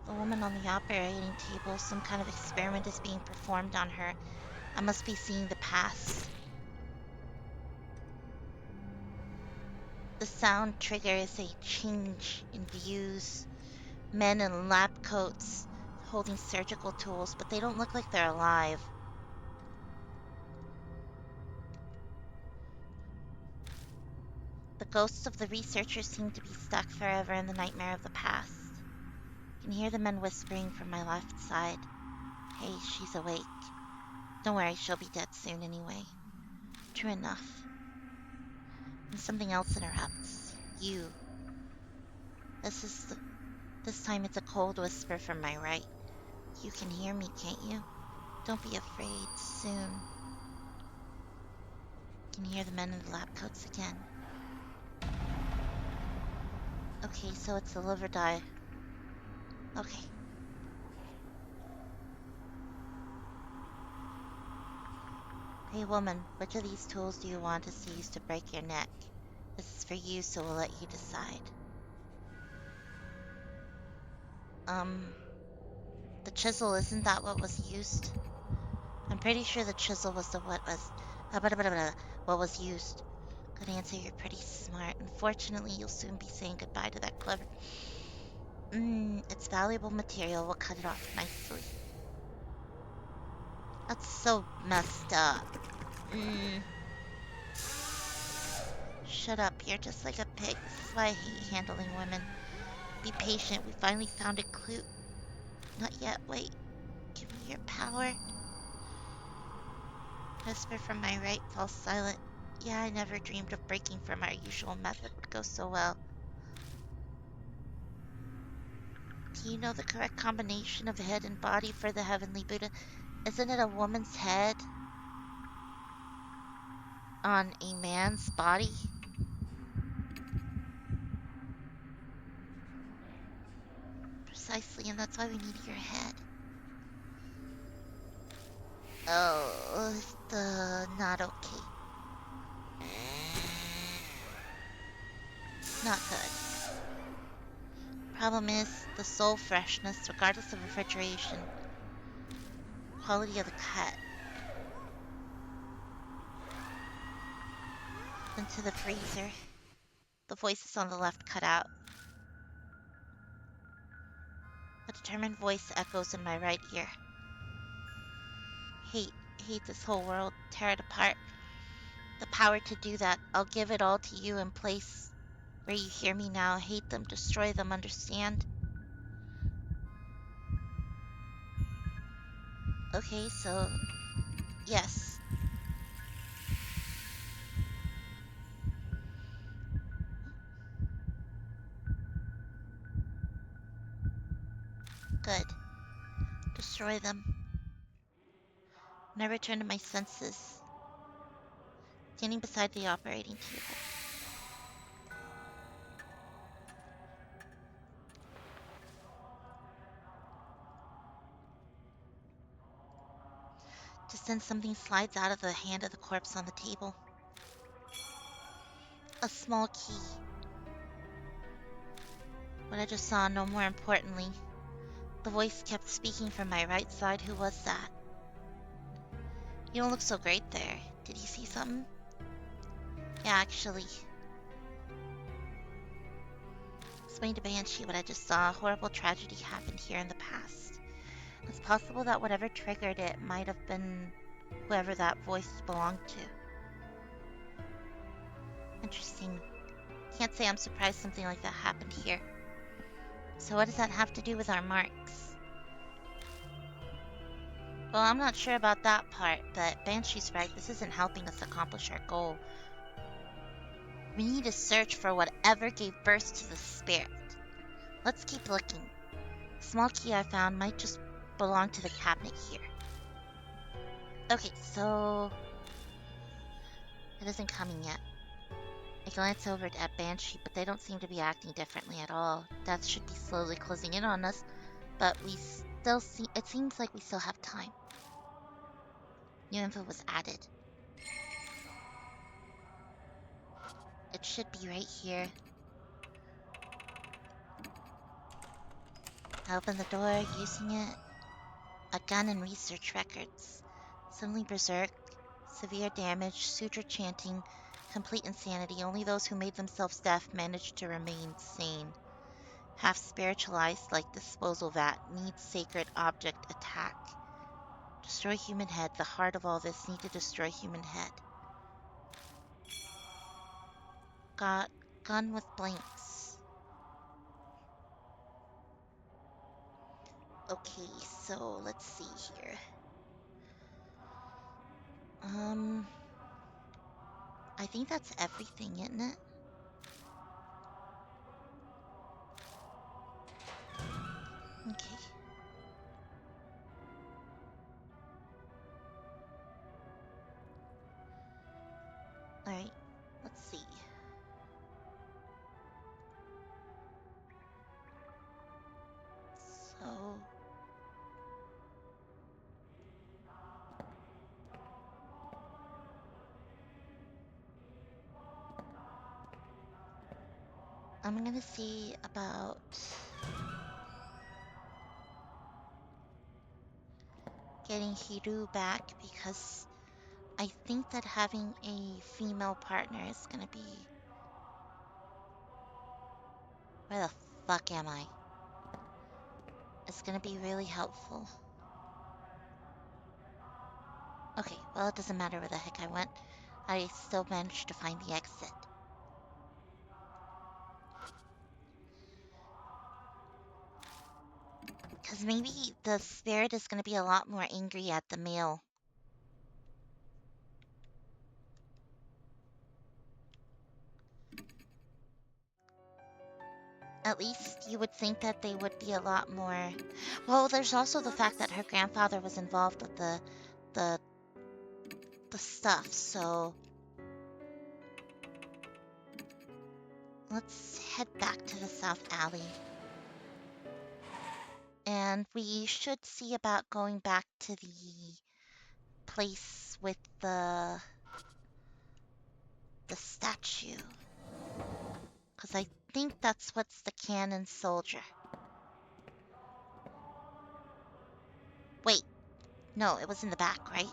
The woman on the operating table, some kind of experiment is being performed on her. I must be seeing the past. The sound triggers a change in views. Men in lab coats holding surgical tools, but they don't look like they're alive. The ghosts of the researchers seem to be stuck forever in the nightmare of the past. I can hear the men whispering from my left side. Hey, she's awake. Don't worry, she'll be dead soon anyway. True enough. And something else interrupts. You. This time it's a cold whisper from my right. You can hear me, can't you? Don't be afraid. Soon. You can hear the men in the lab coats again. Okay, so it's the liver dye. Okay. Hey woman, which of these tools do you want us to use to break your neck? This is for you, so we'll let you decide. The chisel, isn't that what was used? I'm pretty sure the chisel was what was used. Good answer, you're pretty smart. Unfortunately, you'll soon be saying goodbye to that clever... it's valuable material. We'll cut it off nicely. That's so messed up. Shut up, you're just like a pig. This is why I hate handling women. Be patient, we finally found a clue. Not yet, wait. Give me your power. Whisper from my right falls silent. Yeah, I never dreamed of breaking from our usual method would go so well. Do you know the correct combination of head and body for the heavenly Buddha? Isn't it a woman's head on a man's body? Precisely, and that's why we need your head. Oh, not okay. Not good. Problem is, the soul freshness, regardless of refrigeration. Quality of the cut. Into the freezer. The voices on the left cut out. A determined voice echoes in my right ear. Hate, hate this whole world, tear it apart. The power to do that, I'll give it all to you in place where you hear me now. Hate them, destroy them, understand? Okay, so, yes. Good. Destroy them. And I return to my senses, standing beside the operating table. Just then something slides out of the hand of the corpse on the table. a small key. What I just saw, no more importantly. The voice kept speaking from my right side. Who was that? You don't look so great there. Did you see something? Yeah, actually. Explain to Banshee what I just saw. A horrible tragedy happened here in the past. It's possible that whatever triggered it might have been whoever that voice belonged to. Interesting. Can't say I'm surprised something like that happened here. So what does that have to do with our marks? Well, I'm not sure about that part, but Banshee's right. This isn't helping us accomplish our goal. We need to search for whatever gave birth to the spirit. Let's keep looking. The small key I found might just belong to the cabinet here. Okay, so it isn't coming yet. I glance over at Banshee, but they don't seem to be acting differently at all. Death should be slowly closing in on us, but it seems like we still have time. New info was added. It should be right here. I open the door, using it. A gun and research records. Suddenly berserk, severe damage, suture chanting, complete insanity. Only those who made themselves deaf managed to remain sane. Half spiritualized like disposal vat, needs sacred object attack. Destroy human head. The heart of all this need to destroy human head. Got gun with blanks. Okay, so let's see here. I think that's everything, isn't it? Okay. Alright, let's see. So... I'm gonna see about getting Hiru back because I think that having a female partner is gonna be... Where the fuck am I? It's gonna be really helpful. Okay, well, it doesn't matter where the heck I went. I still managed to find the exit. Because maybe the spirit is gonna be a lot more angry at the male. At least you would think that they would be a lot more... Well, there's also the fact that her grandfather was involved with the, the stuff, so... Let's head back to the South Alley. And we should see about going back to the place with the statue. Because I think that's what's the cannon soldier. Wait, no, it was in the back, right?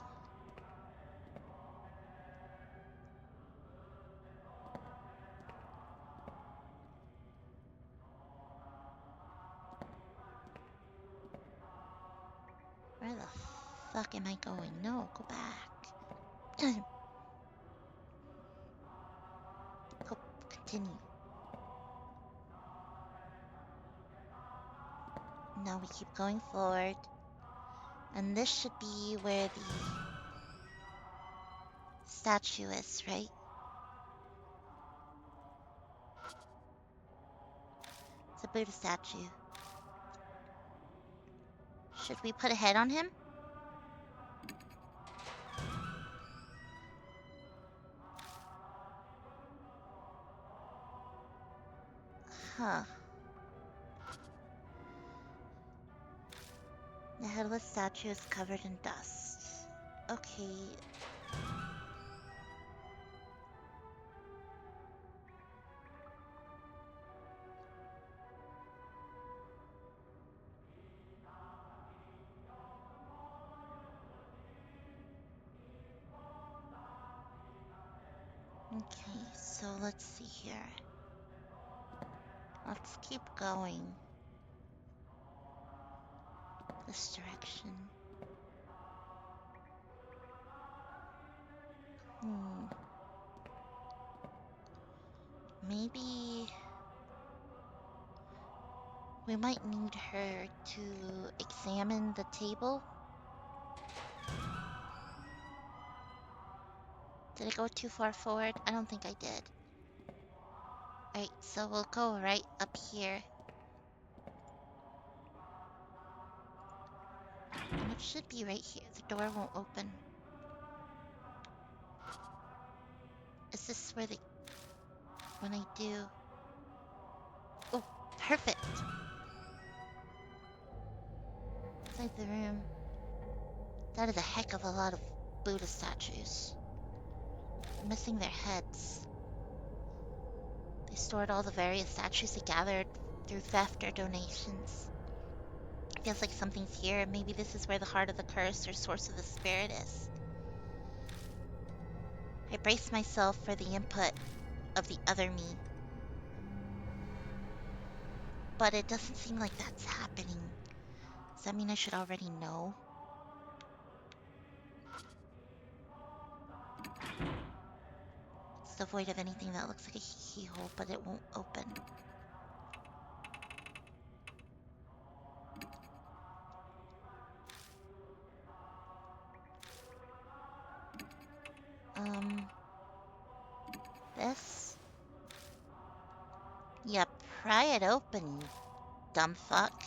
Where the fuck am I going? No, go back. Go, continue. Now we keep going forward. And this should be where the statue is, right? It's a Buddha statue. Should we put a head on him? Huh. The headless statue is covered in dust. Okay. Okay, so let's see here. Let's keep going this direction. Hmm. Maybe we might need her to examine the table. Did I go too far forward? I don't think I did. Alright, so we'll go right up here. And it should be right here. The door won't open. Is this where they... when I do... Oh, perfect! Inside the room. That is a heck of a lot of Buddha statues. They're missing their heads. They stored all the various statues they gathered through theft or donations. Feels like something's here. Maybe this is where the heart of the curse or source of the spirit is. I brace myself for the input of the other me. But it doesn't seem like that's happening. Does that mean I should already know? It's devoid of anything that looks like a keyhole, but it won't open. This? Yeah, pry it open, you dumb fuck.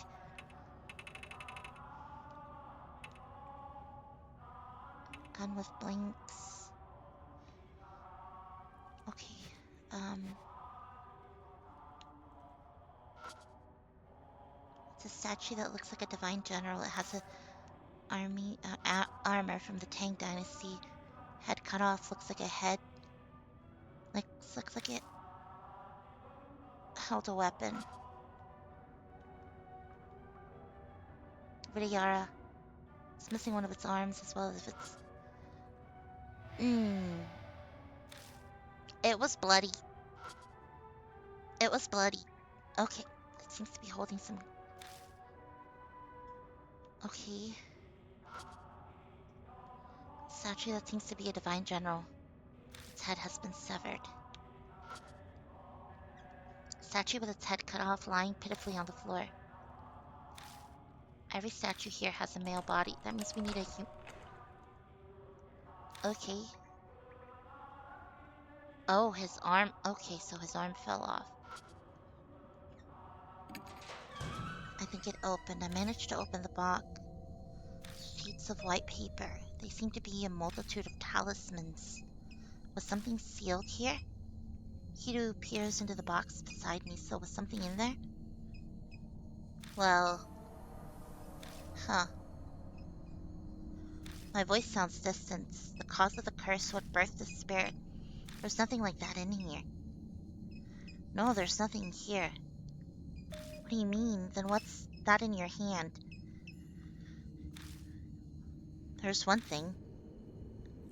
Gun with blinks. Okay, it's a statue that looks like a divine general. It has a armor from the Tang Dynasty. Head cut off, looks like a head. Looks like it held a weapon. Vidyara. It's missing one of its arms as well as its... It was bloody. It was bloody. Okay. It seems to be holding some... Okay. Statue that seems to be a divine general. Its head has been severed. Statue with its head cut off, lying pitifully on the floor. Every statue here has a male body. That means we need a Okay. Oh, his arm. Okay, so his arm fell off. I think it opened. I managed to open the box. Sheets of white paper. They seem to be a multitude of talismans. Was something sealed here? Hiru peers into the box beside me, so was something in there? Well... Huh. My voice sounds distant. The cause of the curse, what birthed the spirit. There's nothing like that in here. No, there's nothing here. What do you mean? Then what's that in your hand? There's one thing.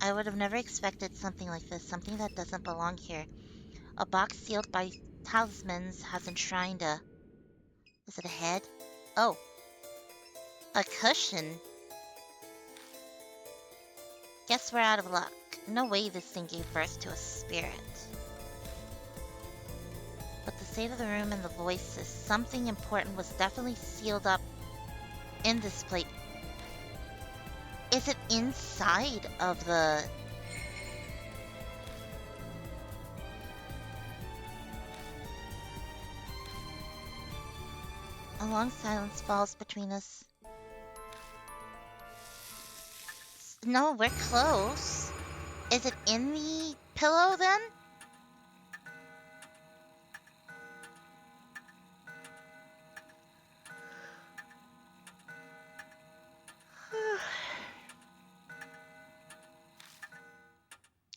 I would have never expected something like this, something that doesn't belong here. A box sealed by talismans has enshrined a... Is it a head? Oh. A cushion? Guess we're out of luck. No way this thing gave birth to a spirit. But the state of the room and the voices, something important was definitely sealed up in this plate. Is it inside of the... A long silence falls between us. No, we're close. Is it in the pillow then?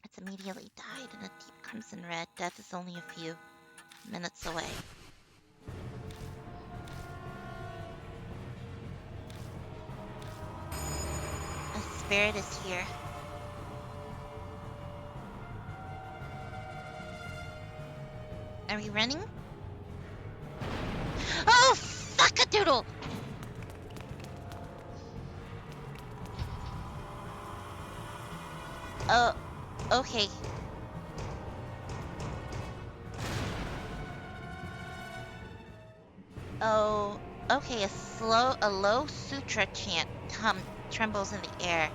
It's immediately dyed in a deep crimson red. Death is only a few minutes away. A spirit is here. Are we running? Oh, fuck a doodle! Oh, okay. Oh, okay. A low sutra chant trembles in the air.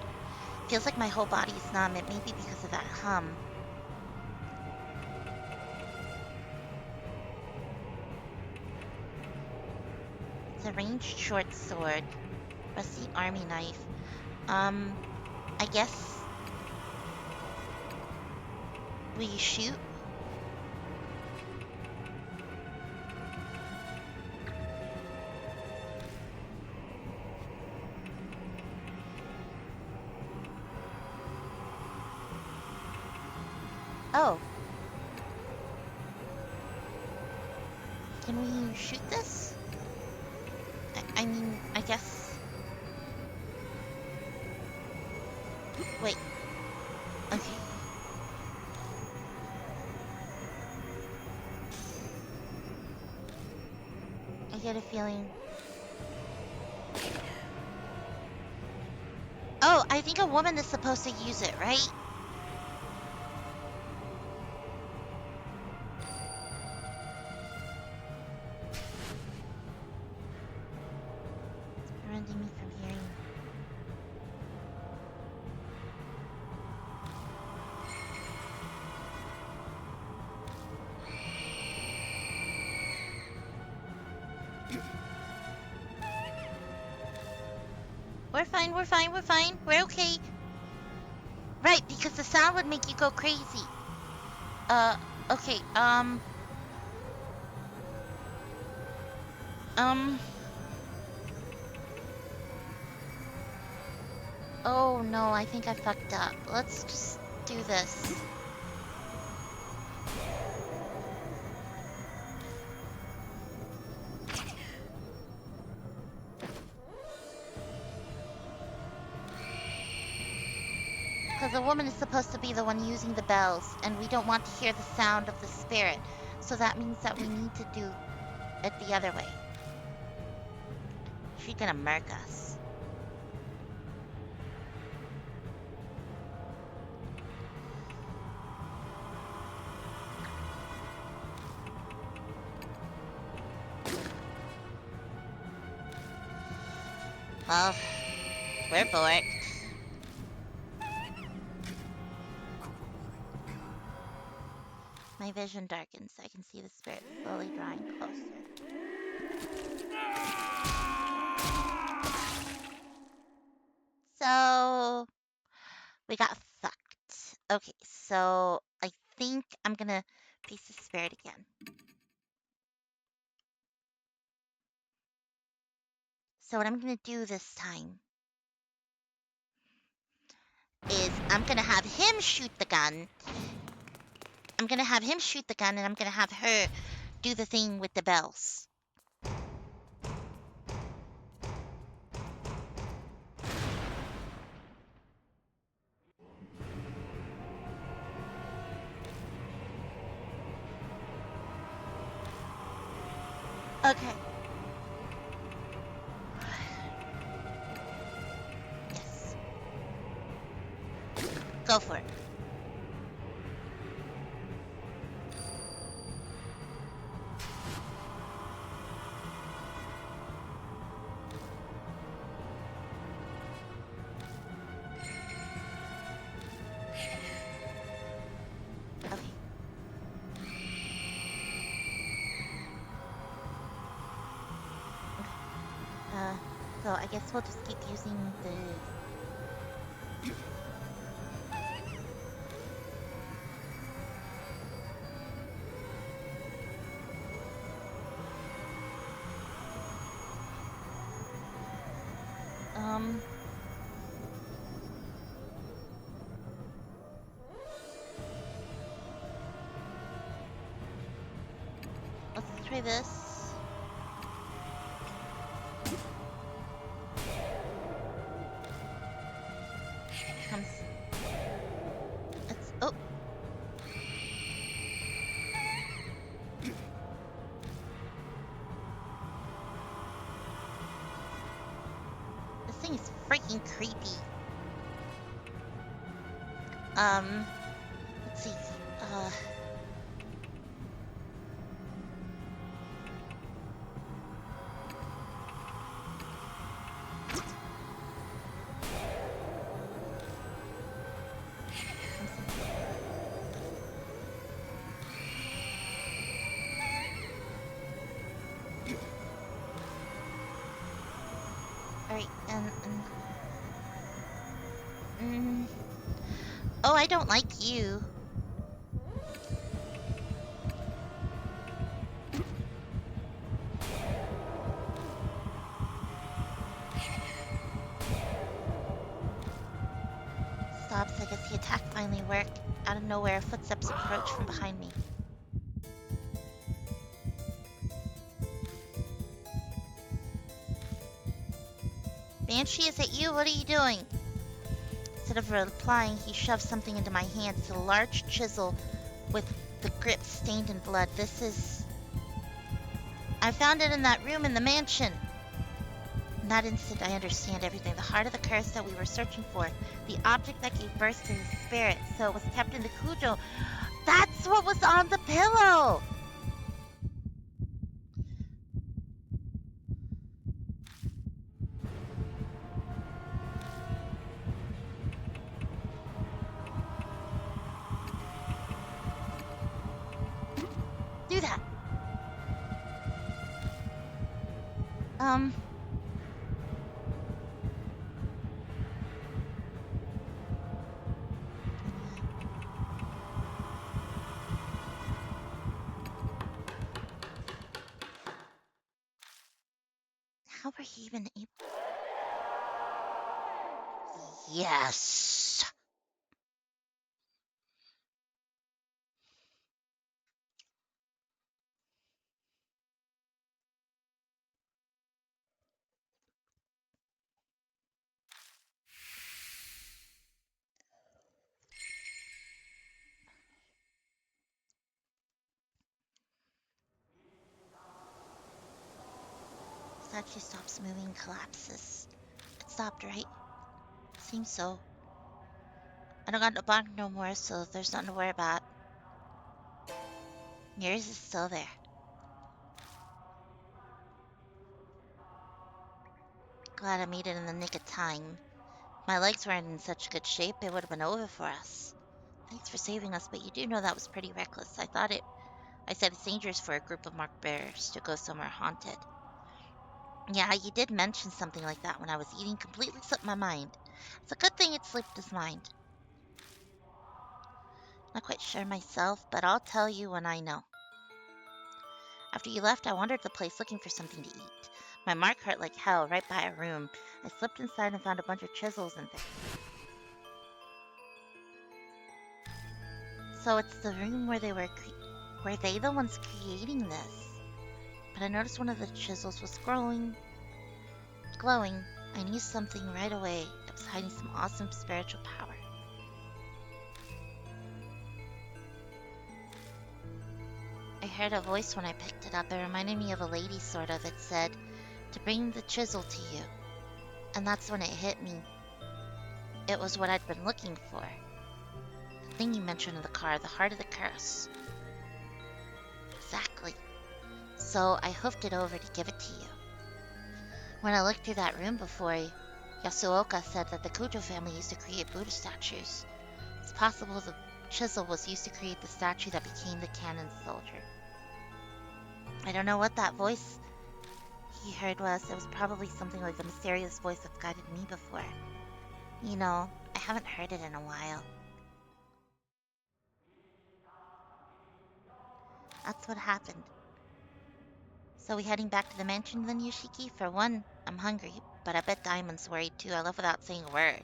Feels like my whole body is numb. It may be because of that hum. It's a ranged short sword, rusty army knife. I guess we shoot. Oh. Can we shoot this? I mean, I guess. Wait. Okay. I get a feeling. Oh, I think a woman is supposed to use it, right? It's preventing me from hearing. We're fine, we're fine, we're fine. We're okay. Right, because the sound would make you go crazy. Okay, oh no, I think I fucked up. Let's just do this. Because the woman is supposed to be the one using the bells, and we don't want to hear the sound of the spirit. So that means that we need to do it the other way. She's gonna murk us. Well, we're bored. My vision darkens. I can see the spirit slowly drawing closer. So, we got fucked. Okay, so I think I'm gonna face the spirit again. So what I'm gonna do this time is I'm gonna have him shoot the gun. I'm gonna have him shoot the gun, and I'm gonna have her do the thing with the bells. Okay. Yes. Go for it. Okay. So I guess we'll just keep using the... Let's try this. Comes. It's... Oh! thing is freaking creepy. Let's see. Uh, all right, mm, oh, I don't like you. Stops. I guess the attack finally worked. Out of nowhere, footsteps approach from behind me. Banshee, is it you? What are you doing? Instead of replying, he shoves something into my hand. It's a large chisel with the grip stained in blood. This is... I found it in that room in the mansion. In that instant, I understand everything. The heart of the curse that we were searching for. The object that gave birth to his spirit. So it was kept in the Cujo. That's what was on the pillow! Do that. How were he even able... Yes! Statue stops moving, collapses. It stopped, right? Seems so. I don't got the bond no more, so there's nothing to worry about. Yours is still there. Glad I made it in the nick of time. If my legs weren't in such good shape, it would have been over for us. Thanks for saving us, but you do know that was pretty reckless. I said it's dangerous for a group of mark bearers to go somewhere haunted. Yeah, you did mention something like that when I was eating. Completely slipped my mind. It's a good thing it slipped his mind. Not quite sure myself, but I'll tell you when I know. After you left, I wandered the place looking for something to eat. My mark hurt like hell right by a room. I slipped inside and found a bunch of chisels in there. So it's the room where were they the ones creating this? But I noticed one of the chisels was glowing. I knew something right away. It was hiding some awesome spiritual power. I heard a voice when I picked it up. It reminded me of a lady, sort of. It said, to bring the chisel to you. And that's when it hit me. It was what I'd been looking for. The thing you mentioned in the car, the heart of the curse. Exactly. So I hoofed it over to give it to you. When I looked through that room before, Yasuoka said that the Kujo family used to create Buddha statues. It's possible the chisel was used to create the statue that became the cannon soldier. I don't know what that voice he heard was. It was probably something like the mysterious voice that's guided me before. You know, I haven't heard it in a while. That's what happened. So we heading back to the mansion then, Yoshiki? For one, I'm hungry, but I bet Diamond's worried too. I left without saying a word.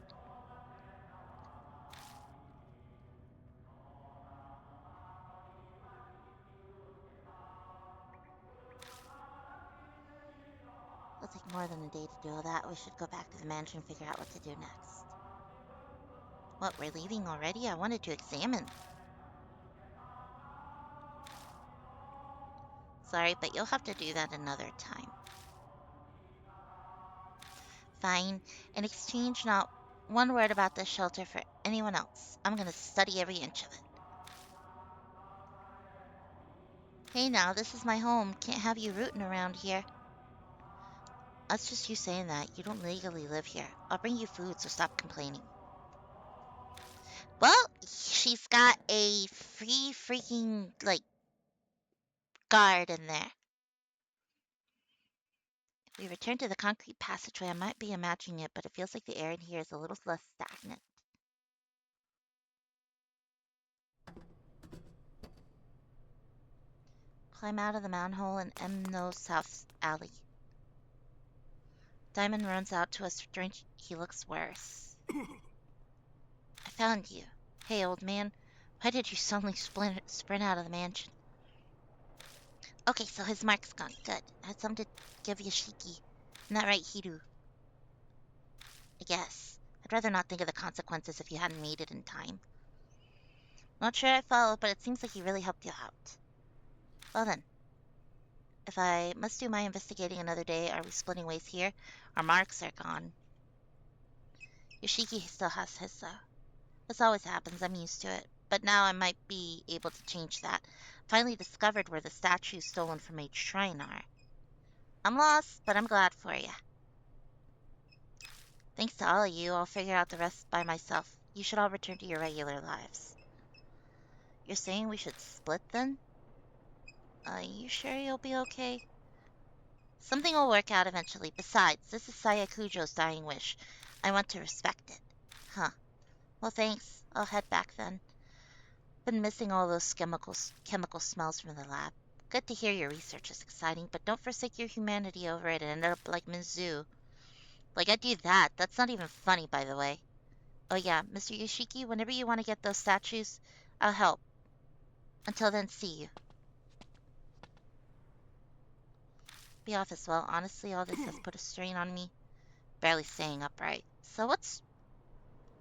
It'll take more than a day to do all that. We should go back to the mansion and figure out what to do next. What, we're leaving already? I wanted to examine. Sorry, but you'll have to do that another time. Fine. In exchange, not one word about this shelter for anyone else. I'm gonna study every inch of it. Hey now, this is my home. Can't have you rooting around here. That's just you saying that. You don't legally live here. I'll bring you food, so stop complaining. Well, she's got a free freaking, like, guard in there. If we return to the concrete passageway, I might be imagining it, but it feels like the air in here is a little less stagnant. Climb out of the manhole in M. South Alley. Diamond runs out to us. Drink. He looks worse. I found you. Hey, old man. Why did you suddenly sprint out of the mansion? Okay, so his mark's gone. Good. I had something to give Yashiki. Isn't that right, Hiru? I guess. I'd rather not think of the consequences if you hadn't made it in time. Not sure I follow, but it seems like he really helped you out. Well then, if I must do my investigating another day, are we splitting ways here? Our marks are gone. Yoshiki still has his, though. This always happens, I'm used to it. But now I might be able to change that. Finally discovered where the statues stolen from a shrine are. I'm lost, but I'm glad for you. Thanks to all of you, I'll figure out the rest by myself. You should all return to your regular lives. You're saying we should split then? Are you sure you'll be okay? Something will work out eventually. Besides, this is Sayakujo's dying wish. I want to respect it. Huh. Well, thanks. I'll head back then. Been missing all those chemical smells from the lab. Good to hear your research is exciting, but don't forsake your humanity over it and end up like Mizu. Like, I do that. That's not even funny, by the way. Oh yeah, Mr. Yoshiki, whenever you want to get those statues, I'll help. Until then, see you. Be off as well. Honestly, all this has put a strain on me. Barely staying upright. So what's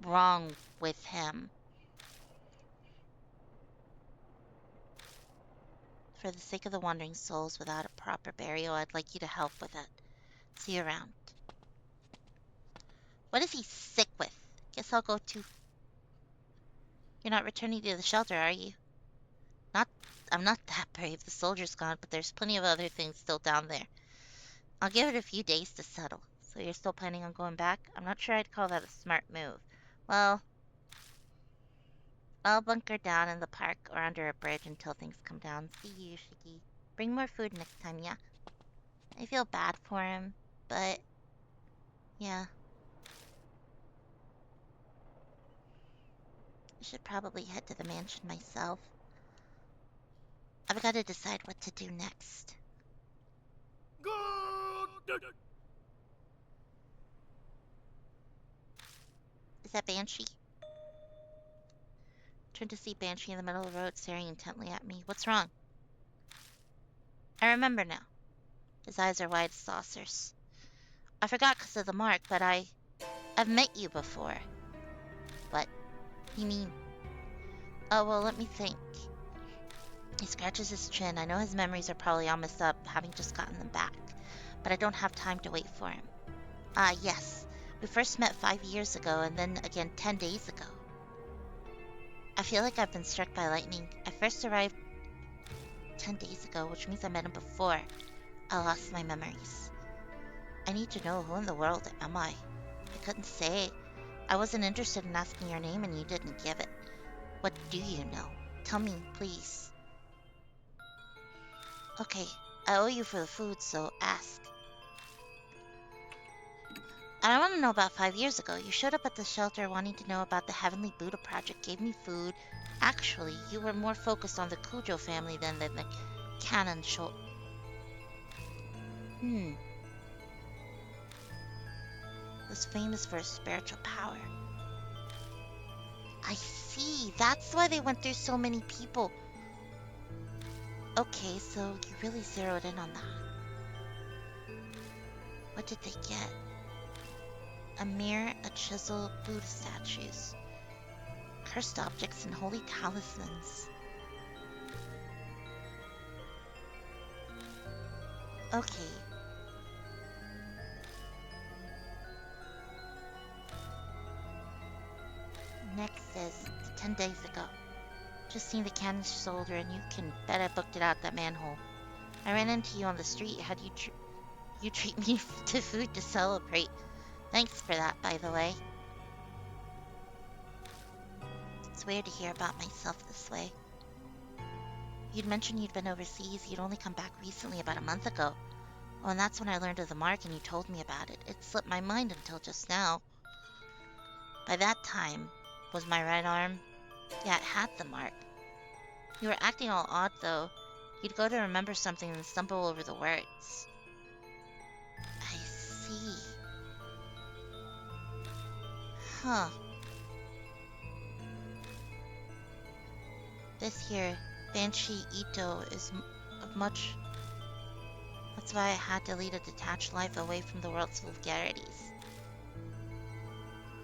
wrong with him? For the sake of the wandering souls without a proper burial, I'd like you to help with it. See you around. What is he sick with? Guess I'll go too. You're not returning to the shelter, are you? Not. I'm not that brave. The soldier's gone, but there's plenty of other things still down there. I'll give it a few days to settle. So you're still planning on going back? I'm not sure I'd call that a smart move. Well, I'll bunker down in the park or under a bridge until things come down. See you, Shiki. Bring more food next time, yeah? I feel bad for him, but yeah. I should probably head to the mansion myself. I've got to decide what to do next. Good. Is that Banshee? Turned to see Banshee in the middle of the road staring intently at me. What's wrong? I remember now. His eyes are wide as saucers. I forgot because of the mark, but I've met you before. What? You mean? Oh, well, let me think. He scratches his chin. I know his memories are probably all messed up, having just gotten them back. But I don't have time to wait for him. Ah, yes. We first met 5 years ago, and then again 10 days ago. I feel like I've been struck by lightning. I first arrived 10 days ago, which means I met him before. I lost my memories. I need to know, who in the world am I? I couldn't say. I wasn't interested in asking your name and you didn't give it. What do you know? Tell me, please. Okay, I owe you for the food, so ask. I want to know about 5 years ago. You showed up at the shelter wanting to know about the Heavenly Buddha Project, gave me food. Actually, you were more focused on the Kujo family than the canon show. Was famous for his spiritual power. I see. That's why they went through so many people. Okay, so you really zeroed in on that. What did they get? A mirror, a chisel, Buddha statues, cursed objects, and holy talismans. Okay. Next is 10 days ago. Just seen the canister shoulder, and you can bet I booked it out that manhole. I ran into you on the street. How'd you treat me to food to celebrate? Thanks for that, by the way. It's weird to hear about myself this way. You'd mentioned you'd been overseas. You'd only come back recently, about a month ago. Oh, and that's when I learned of the mark and you told me about it. It slipped my mind until just now. By that time, was my right arm? Yeah, it had the mark. You were acting all odd, though. You'd go to remember something and stumble over the words. I see. Huh. This here, Banshee Ito, is of much... That's why I had to lead a detached life away from the world's vulgarities.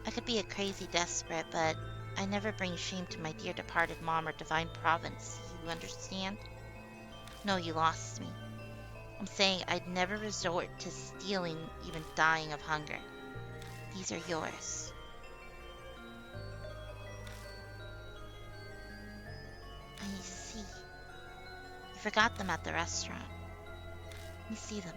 I could be a crazy desperate, but I never bring shame to my dear departed mom or divine province, you understand? No, you lost me. I'm saying I'd never resort to stealing, even dying of hunger. These are yours. I see. You forgot them at the restaurant. Let me see them.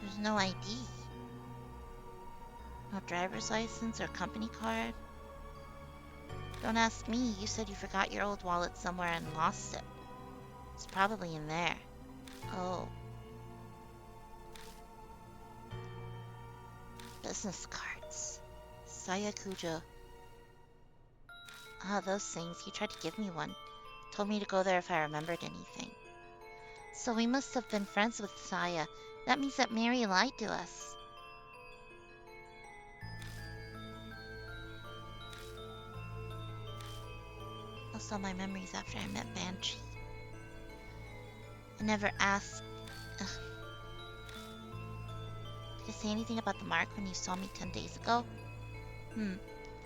There's no ID. No driver's license or company card. Don't ask me. You said you forgot your old wallet somewhere and lost it. It's probably in there. Oh. Business cards. Sayakuja. Ah, those things. You tried to give me one. Told me to go there if I remembered anything. So we must have been friends with Saya. That means that Mary lied to us. Also, my memories after I met Banshee. I never asked... Ugh. Did I say anything about the mark when you saw me 10 days ago?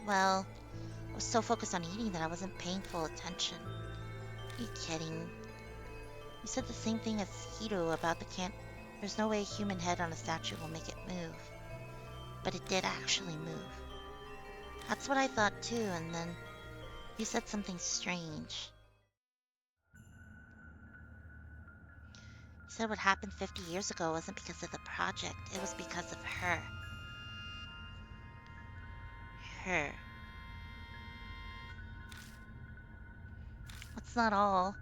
Well, I was so focused on eating that I wasn't paying full attention. Are you kidding? You said the same thing as Hiro about the can't... There's no way a human head on a statue will make it move. But it did actually move. That's what I thought too, and then you said something strange. You said what happened 50 years ago wasn't because of the project, it was because of her. Her. That's not all.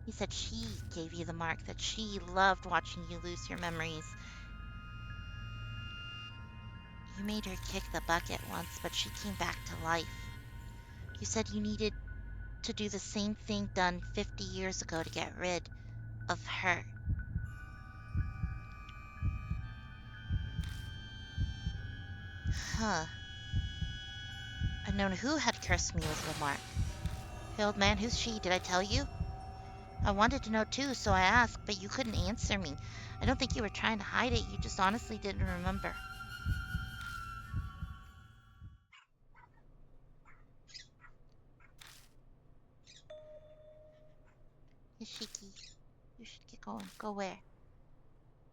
You said she gave you the mark, that she loved watching you lose your memories. You made her kick the bucket once, but she came back to life. You said you needed to do the same thing done 50 years ago to get rid of her. Huh. I'd known who had cursed me with the mark. Hey, old man, who's she? Did I tell you? I wanted to know too, so I asked, but you couldn't answer me. I don't think you were trying to hide it, you just honestly didn't remember. Yashiki, you should get going. Go where?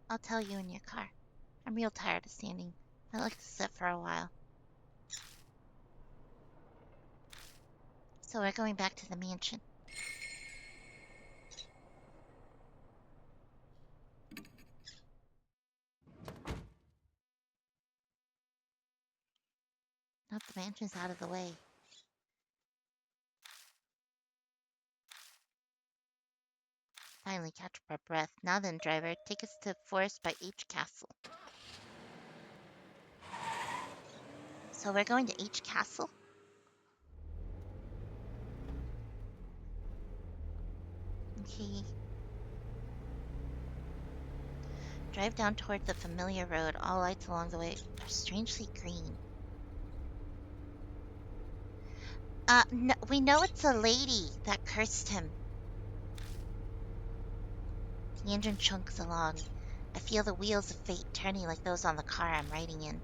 I'll tell you in your car. I'm real tired of standing. I'd like to sit for a while. So we're going back to the mansion. Now the mansion's out of the way. Finally catch my breath. Now then, driver, take us to Forest by H Castle. So we're going to H Castle? Okay. Drive down toward the familiar road. All lights along the way are strangely green. No, we know it's a lady that cursed him. The engine chunks along. I feel the wheels of fate turning like those on the car I'm riding in.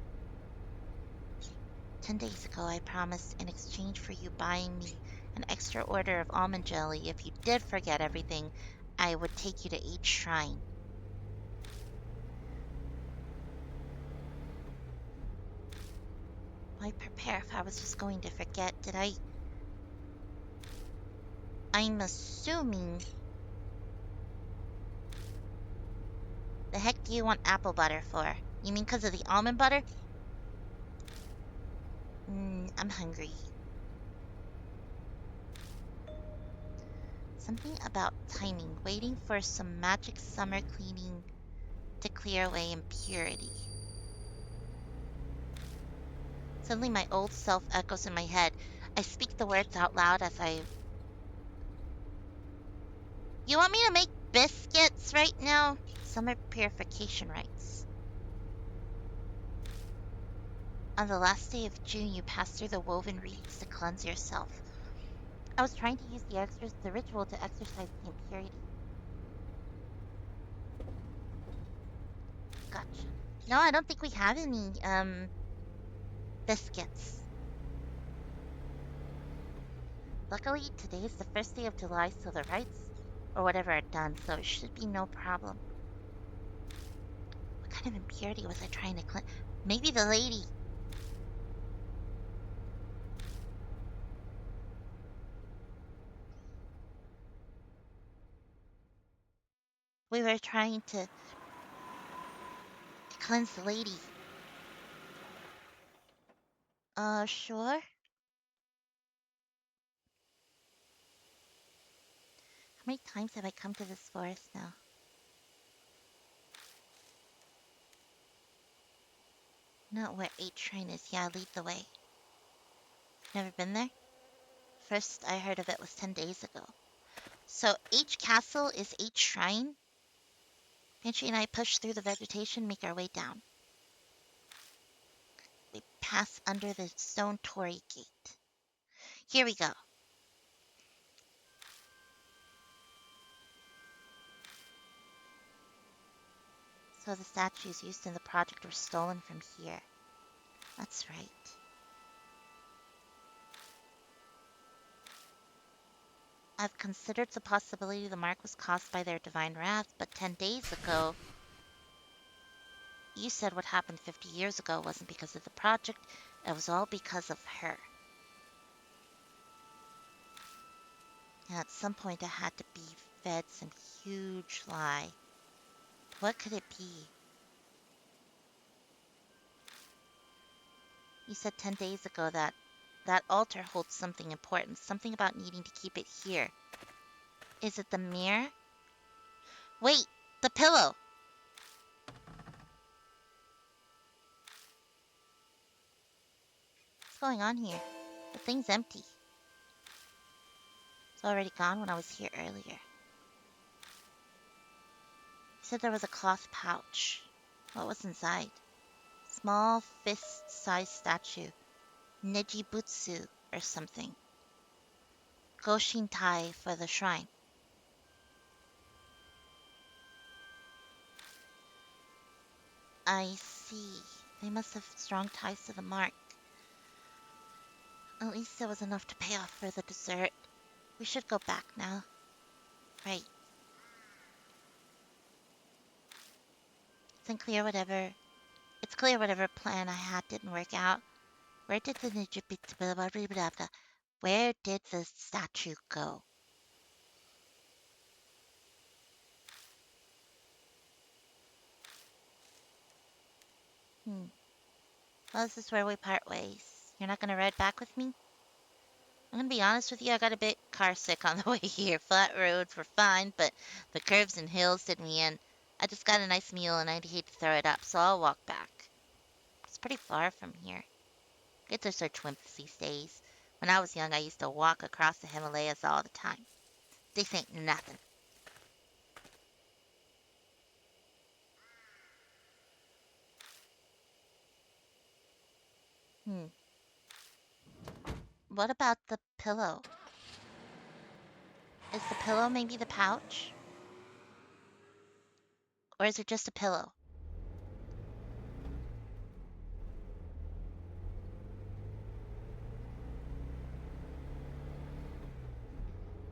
10 days ago, I promised in exchange for you buying me an extra order of almond jelly, if you did forget everything, I would take you to H Shrine. Why prepare if I was just going to forget? Did I? I'm assuming. The heck do you want apple butter for? You mean because of the almond butter? I'm hungry. Something about timing, waiting for some magic summer cleaning to clear away impurity. Suddenly my old self echoes in my head. I speak the words out loud as I... You want me to make biscuits right now? Summer purification rites. On the last day of June, you pass through the woven reeds to cleanse yourself. I was trying to use the ritual to exorcise the impurity. Gotcha. No, I don't think we have any, biscuits. Luckily, today is the first day of July, so the rites, or whatever, are done, so it should be no problem. What kind of impurity was I trying to cleanse? Maybe the lady. We were trying to cleanse the lady. Sure. How many times have I come to this forest now? Not where H Shrine is. Yeah, lead the way. Never been there? First I heard of it was 10 days ago. So H Castle is H Shrine? Banshee and I push through the vegetation, make our way down. We pass under the stone torii gate. Here we go. So the statues used in the project were stolen from here. That's right. I've considered the possibility the mark was caused by their divine wrath, but 10 days ago, you said what happened 50 years ago wasn't because of the project, it was all because of her. And at some point I had to be fed some huge lie. What could it be? You said 10 days ago that that altar holds something important, something about needing to keep it here. Is it the mirror? Wait, the pillow! What's going on here? The thing's empty. It's already gone when I was here earlier. You said there was a cloth pouch. What was inside? Small fist-sized statue. Nijibutsu or something. Goshintai for the shrine. I see. They must have strong ties to the mark. At least there was enough to pay off for the dessert. We should go back now. Right. It's clear whatever plan I had didn't work out. Where did the Where did the statue go? Well, this is where we part ways. You're not gonna ride back with me? I'm gonna be honest with you, I got a bit car sick on the way here. Flat roads were fine, but the curves and hills did me in. I just got a nice meal and I'd hate to throw it up, so I'll walk back. It's pretty far from here. Kids are such wimps these days. When I was young, I used to walk across the Himalayas all the time. This ain't nothing. What about the pillow? Is the pillow maybe the pouch? Or is it just a pillow?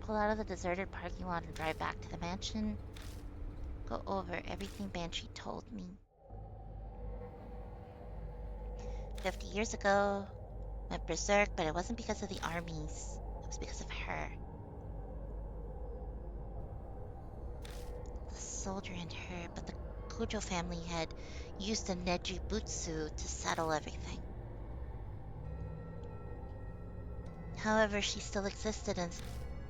Pull out of the deserted parking lot and drive back to the mansion. Go over everything Banshee told me. 50 years ago, went berserk, but it wasn't because of the armies. It was because of her. The soldier and her, but the Kujo family had used the Nejibutsu to settle everything. However, she still existed in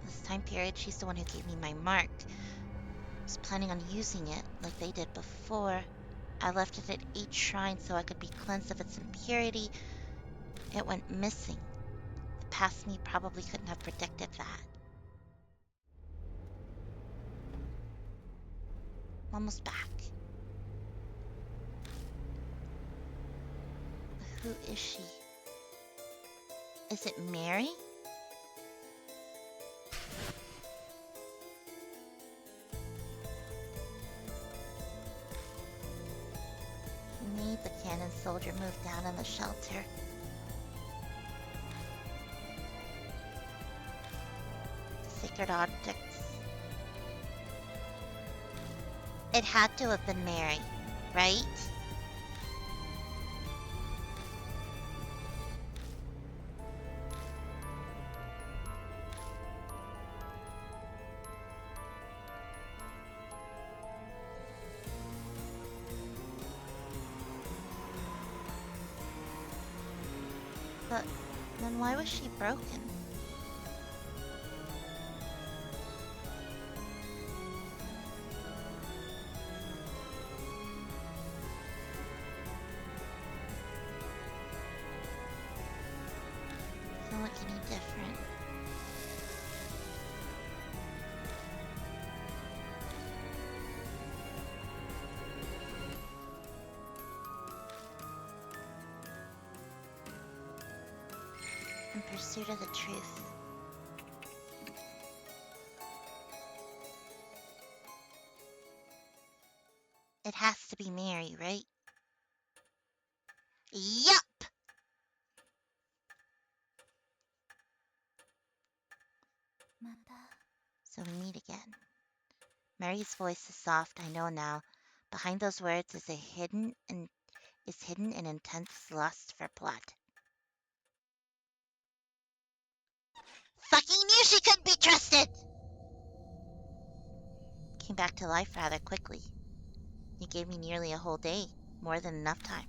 this time period. She's the one who gave me my mark. I was planning on using it like they did before. I left it at each shrine so I could be cleansed of its impurity. It went missing. The past me probably couldn't have predicted that. I'm almost back. But who is she? Is it Mary? Me, the cannon soldier, moved down in the shelter. The sacred objects. It had to have been Mary, right? But then why was she broken? Doesn't look any different. In pursuit of the truth. It has to be Mary, right? Yup! So we meet again. Mary's voice is soft, I know now. Behind those words is hidden an intense lust for blood. Fucking knew she couldn't be trusted! Came back to life rather quickly. You gave me nearly a whole day, more than enough time.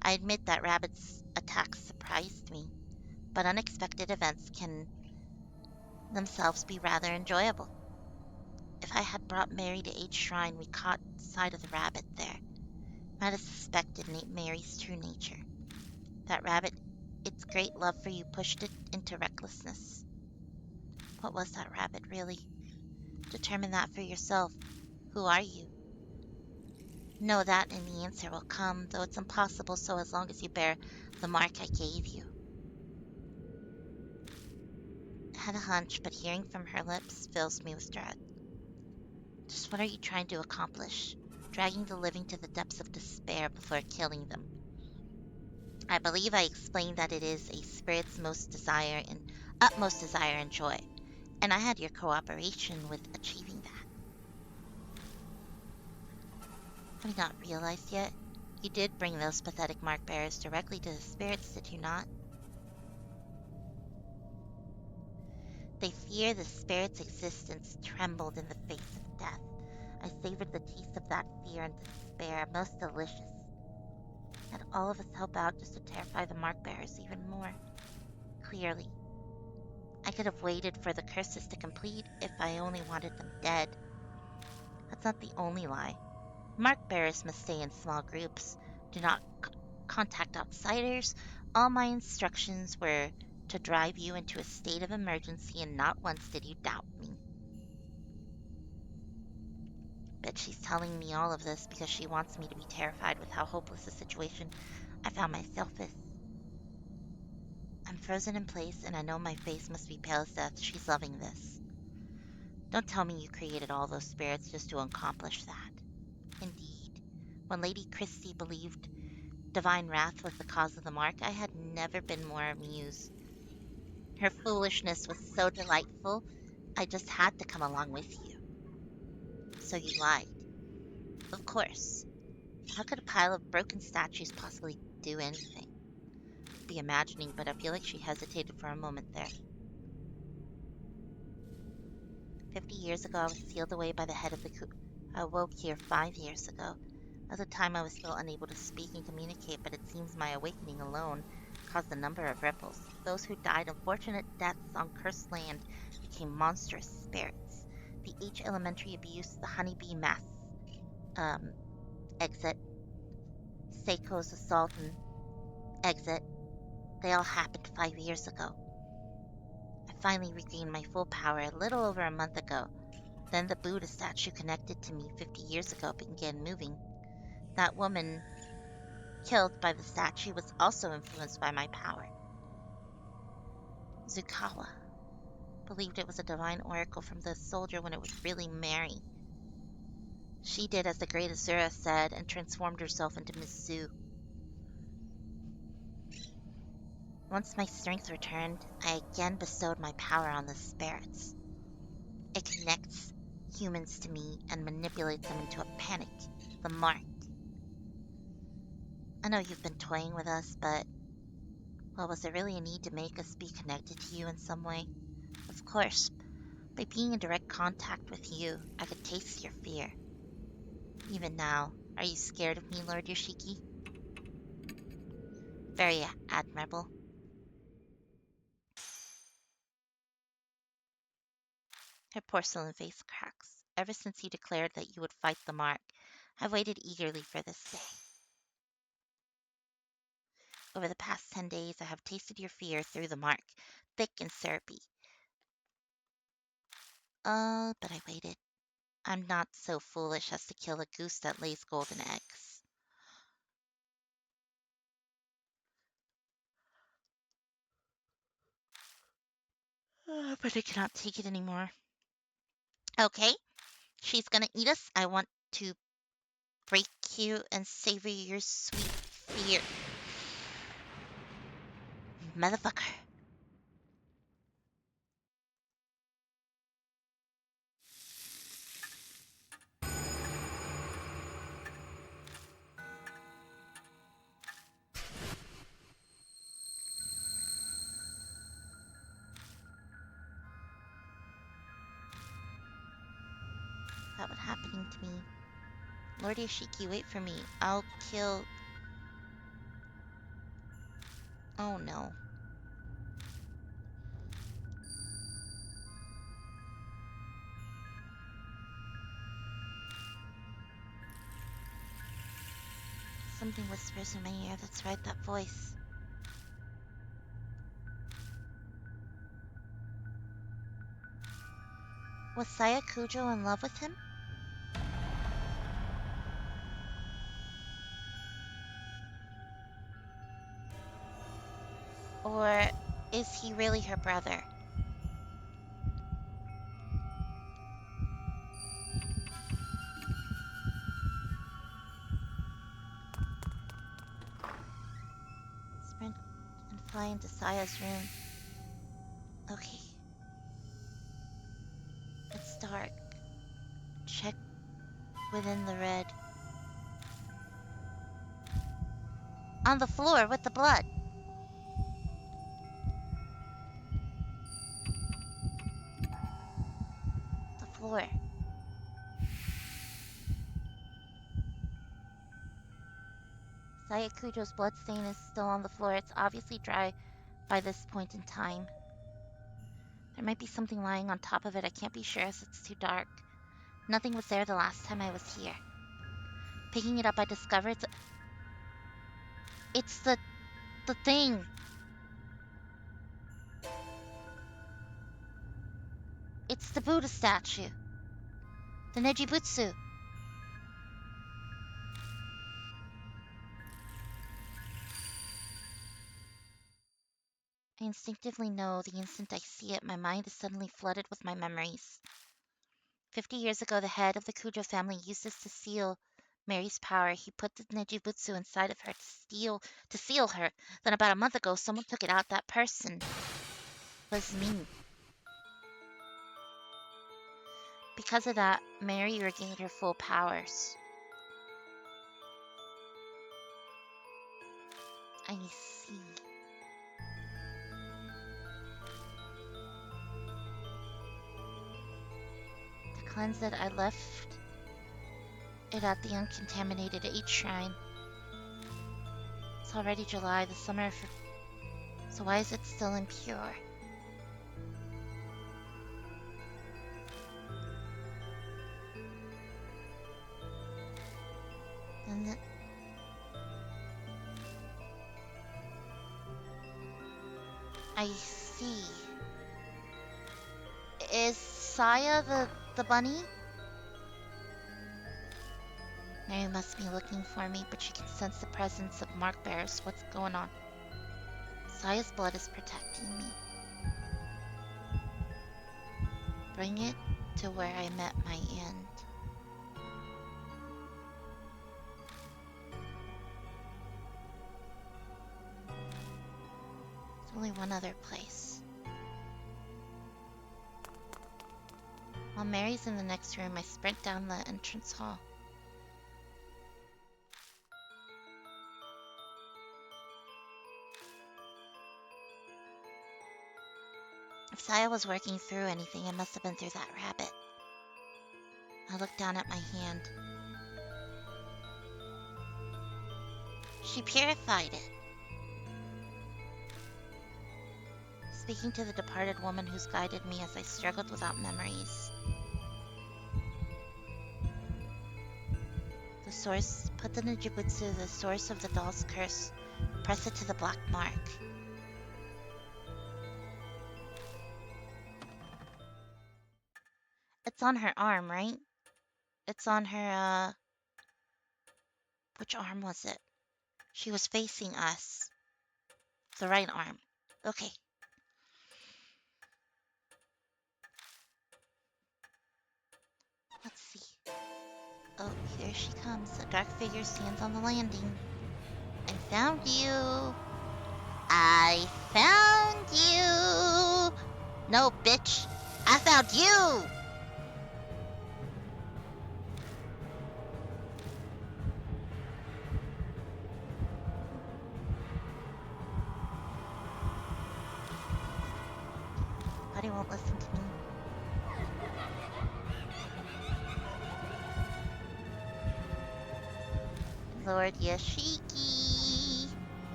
I admit that Rabbit's attacks surprised me, but unexpected events can themselves be rather enjoyable. If I had brought Mary to H Shrine, we caught sight of the rabbit there. Might have suspected Mary's true nature. That rabbit, its great love for you pushed it into recklessness. What was that rabbit, really? Determine that for yourself. Who are you? Know that and the answer will come, though it's impossible so as long as you bear the mark I gave you. I had a hunch, but hearing from her lips fills me with dread. Just what are you trying to accomplish? Dragging the living to the depths of despair before killing them. I believe I explained that it is a spirit's utmost desire and joy, and I had your cooperation with achieving that. Have you not realized yet? You did bring those pathetic mark bearers directly to the spirits, did you not? They fear the spirit's existence trembled in the face of death. I savored the taste of that fear and despair, most delicious. Had all of us help out just to terrify the mark bearers even more. Clearly. I could have waited for the curses to complete if I only wanted them dead. That's not the only lie. Mark bearers must stay in small groups. Do not contact outsiders. All my instructions were to drive you into a state of emergency, and not once did you doubt me. Bet she's telling me all of this because she wants me to be terrified with how hopeless the situation I found myself in. I'm frozen in place, and I know my face must be pale as death. She's loving this. Don't tell me you created all those spirits just to accomplish that. Indeed, when Lady Christie believed divine wrath was the cause of the mark, I had never been more amused. Her foolishness was so delightful, I just had to come along with you. So you lied. Of course. How could a pile of broken statues possibly do anything? just be imagining, but I feel like she hesitated for a moment there. 50 years ago, I was sealed away by the head of the I woke here 5 years ago. At the time, I was still unable to speak and communicate, but it seems my awakening alone caused a number of ripples. Those who died unfortunate deaths on cursed land became monstrous spirits. The H elementary abuse, the honeybee mass exit, Seiko's assault and exit, they all happened 5 years ago. I finally regained my full power a little over a month ago. Then the Buddha statue connected to me 50 years ago began moving. That woman killed by the statue was also influenced by my power. Zukawa believed it was a divine oracle from the soldier when it was really Mary. She did as the great Asura said and transformed herself into Miss Zu. Once my strength returned, I again bestowed my power on the spirits. It connects humans to me and manipulates them into a panic. The mark. I know you've been toying with us, but, well, was there really a need to make us be connected to you in some way? Of course, by being in direct contact with you, I could taste your fear. Even now, are you scared of me, Lord Yoshiki? Very admirable. Her porcelain face cracks. Ever since you declared that you would fight the mark, I've waited eagerly for this day. Over the past 10 days, I have tasted your fear through the mark, thick and syrupy. But I waited. I'm not so foolish as to kill a goose that lays golden eggs. But I cannot take it anymore. Okay, she's gonna eat us. I want to break you and savor your sweet fear. Motherfucker. That was happening to me. Lord Yoshiki, wait for me. I'll kill... Oh no. Something whispers in my ear. That's right, that voice. Was Saya Kujo in love with him? Or is he really her brother? Sprint and fly into Saya's room. Okay. It's dark. Check within the red. On the floor with the blood. The floor. Saya Kujo's bloodstain is still on the floor. It's obviously dry by this point in time. There might be something lying on top of it. I can't be sure as it's too dark. Nothing was there the last time I was here. Picking it up, I discover it's the thing. It's the Buddha statue. The Nejibutsu. I instinctively know the instant I see it, my mind is suddenly flooded with my memories. 50 years ago, the head of the Kujo family used this to seal Mary's power. He put the Nejibutsu inside of her to seal her. Then about a month ago, someone took it out. That person was me. Because of that, Mary regained her full powers. I see. cleanse it, I left it at the uncontaminated 8 shrine. It's already July, the summer for... So why is it still impure? And the... I see. Is Saya the bunny? Mary must be looking for me, but she can sense the presence of mark bearers. What's going on? Saya's blood is protecting me. Bring it to where I met my end. There's only one other place. While Mary's in the next room, I sprint down the entrance hall. If Saya was working through anything, it must have been through that rabbit. I look down at my hand. She purified it. Speaking to the departed woman who's guided me as I struggled without memories. The source, put the Nijibutsu, the source of the doll's curse. Press it to the black mark. It's on her arm, right? It's on her, which arm was it? She was facing us. The right arm. Okay. Let's see. Oh, here she comes. A dark figure stands on the landing. I found you. I found you. No, bitch. I found you. Buddy won't listen to me. Lord Yashiki.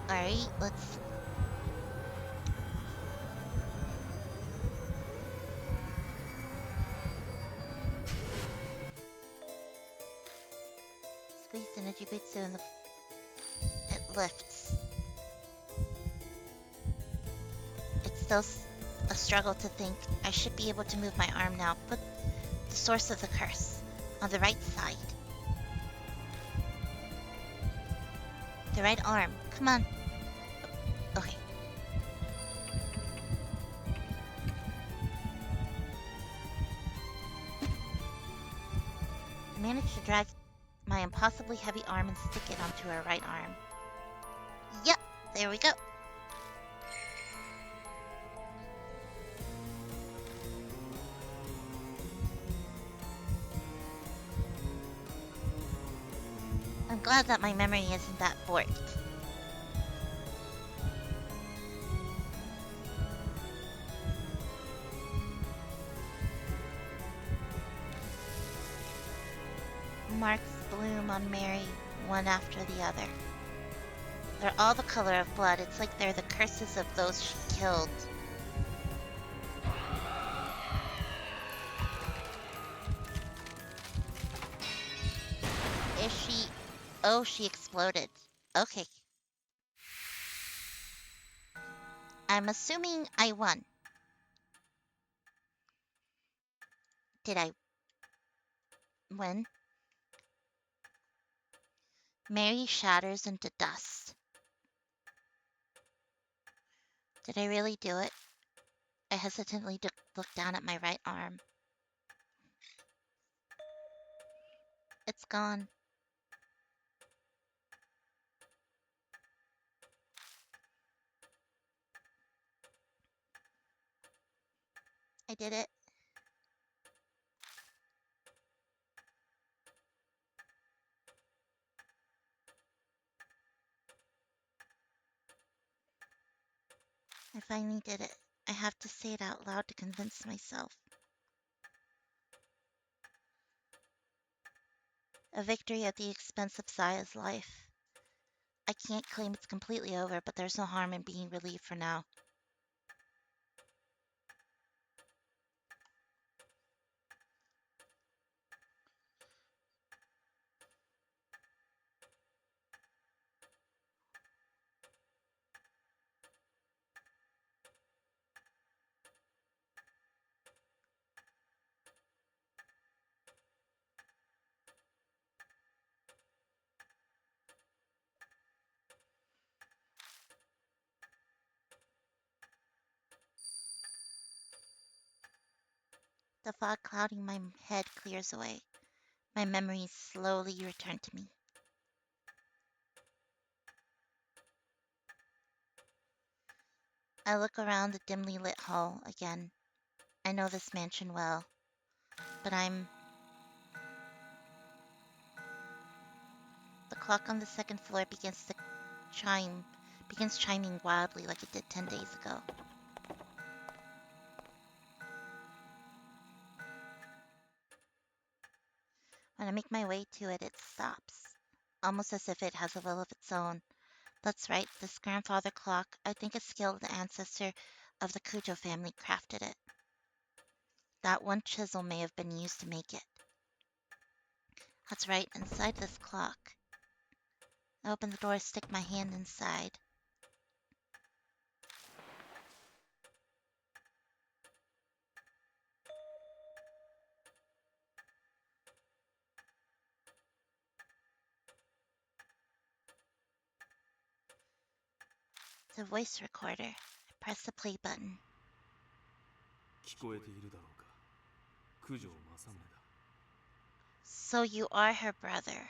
Alright, let's... Squeeze the Nijibutsu and it lifts. It's still a struggle to think. I should be able to move my arm now. Put the source of the curse on the right side. The right arm. Come on. Okay. I managed to drag my impossibly heavy arm and stick it onto her right arm. Yep, there we go. I'm glad that my memory isn't that warped. Marks bloom on Mary, one after the other. They're all the color of blood. It's like they're the curses of those she killed. Is she... Oh, she exploded. Okay. I'm assuming I won. Did I win? Mary shatters into dust. Did I really do it? I hesitantly look down at my right arm. It's gone. I did it. I finally did it. I have to say it out loud to convince myself. A victory at the expense of Saya's life. I can't claim it's completely over, but there's no harm in being relieved for now. The fog clouding my head clears away. My memories slowly return to me. I look around the dimly lit hall again. I know this mansion well, but the clock on the second floor begins chiming wildly like it did 10 days ago. When I make my way to it, it stops, almost as if it has a will of its own. That's right, this grandfather clock, I think a skilled ancestor of the Cujo family crafted it. That one chisel may have been used to make it. That's right, inside this clock. I open the door, stick my hand inside. It's a voice recorder. I press the play button. 聞こえているだろうか。九条正宗だ。So you are her brother.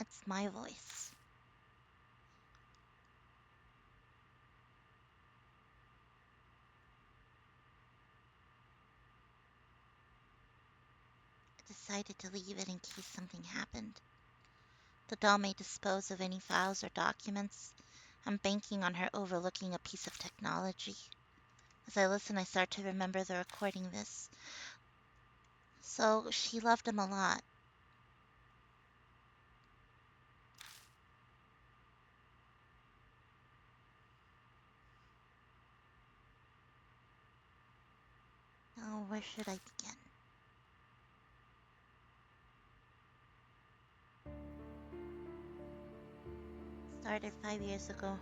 It's my voice. I decided to leave it in case something happened. The doll may dispose of any files or documents. I'm banking on her overlooking a piece of technology. As I listen, I start to remember the recording this. So she loved him a lot. Now, where should I begin? Started 5 years ago.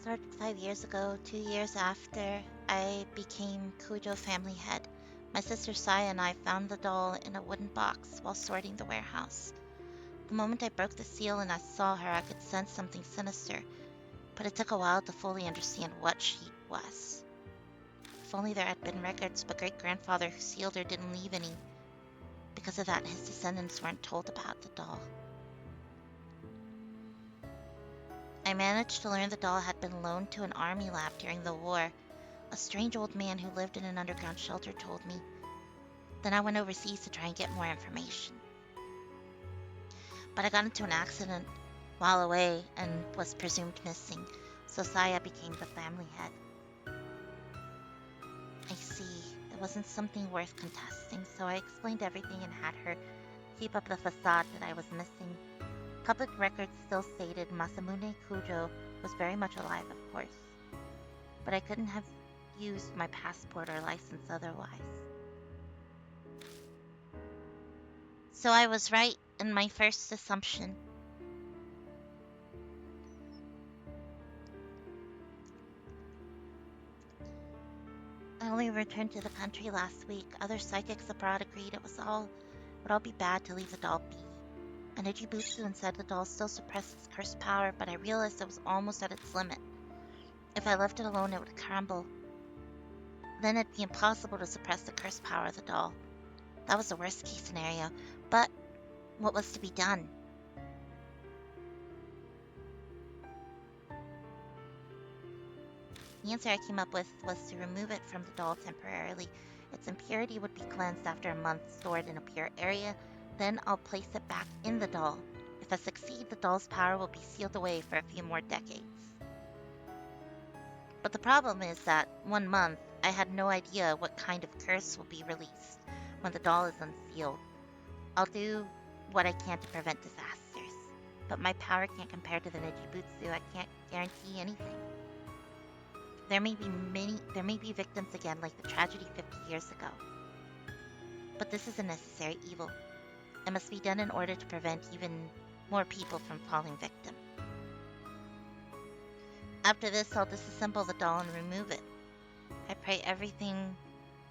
Started 5 years ago, 2 years after I became Cujo family head. My sister Saya and I found the doll in a wooden box while sorting the warehouse. The moment I broke the seal and I saw her, I could sense something sinister, but it took a while to fully understand what she was. If only there had been records, but great-grandfather who sealed her didn't leave any. Because of that, his descendants weren't told about the doll. I managed to learn the doll had been loaned to an army lab during the war. A strange old man who lived in an underground shelter told me. Then I went overseas to try and get more information. But I got into an accident while away and was presumed missing, so Saya became the family head. I see. It wasn't something worth contesting, so I explained everything and had her keep up the facade that I was missing. Public records still stated Masamune Kujo was very much alive, of course. But I couldn't have used my passport or license otherwise. So I was right in my first assumption. I we returned to the country last week, other psychics abroad agreed would all be bad to leave the doll be. An Ijibutsu inside the doll still suppressed its cursed power, but I realized it was almost at its limit. If I left it alone, it would crumble. Then it'd be impossible to suppress the cursed power of the doll. That was the worst case scenario. But what was to be done? The answer I came up with was to remove it from the doll temporarily. Its impurity would be cleansed after a month, stored in a pure area. Then I'll place it back in the doll. If I succeed, the doll's power will be sealed away for a few more decades. But the problem is that 1 month, I had no idea what kind of curse will be released when the doll is unsealed. I'll do what I can to prevent disasters. But my power can't compare to the Nijibutsu. I can't guarantee anything. There may be victims again like the tragedy 50 years ago. But this is a necessary evil. It must be done in order to prevent even more people from falling victim. After this, I'll disassemble the doll and remove it. I pray everything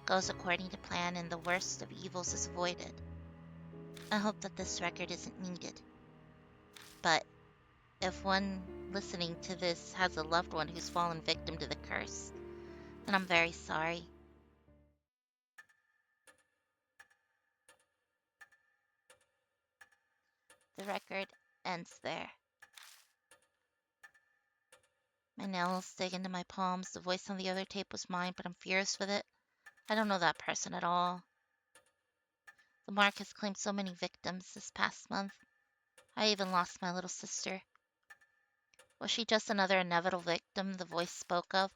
goes according to plan and the worst of evils is avoided. I hope that this record isn't needed. But if one listening to this has a loved one who's fallen victim to the curse, then I'm very sorry. The record ends there. My nails dig into my palms. The voice on the other tape was mine, but I'm furious with it. I don't know that person at all. The mark has claimed so many victims this past month. I even lost my little sister. Was she just another inevitable victim the voice spoke of?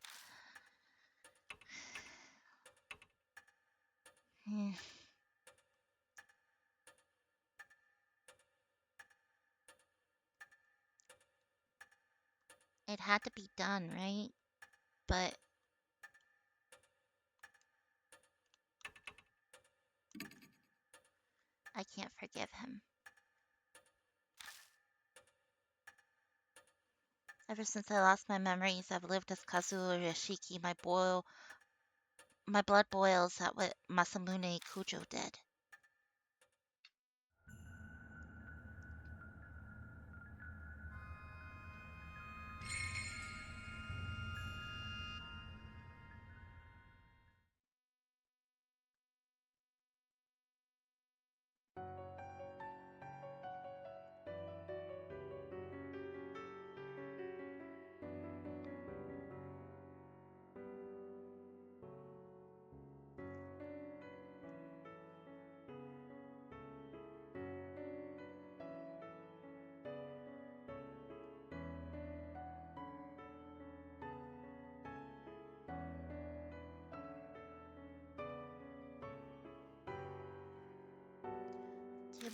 It had to be done, right? But I can't forgive him. Ever since I lost my memories, I've lived as Kazuo Yoshiki. My blood boils at what Masamune Kujo did.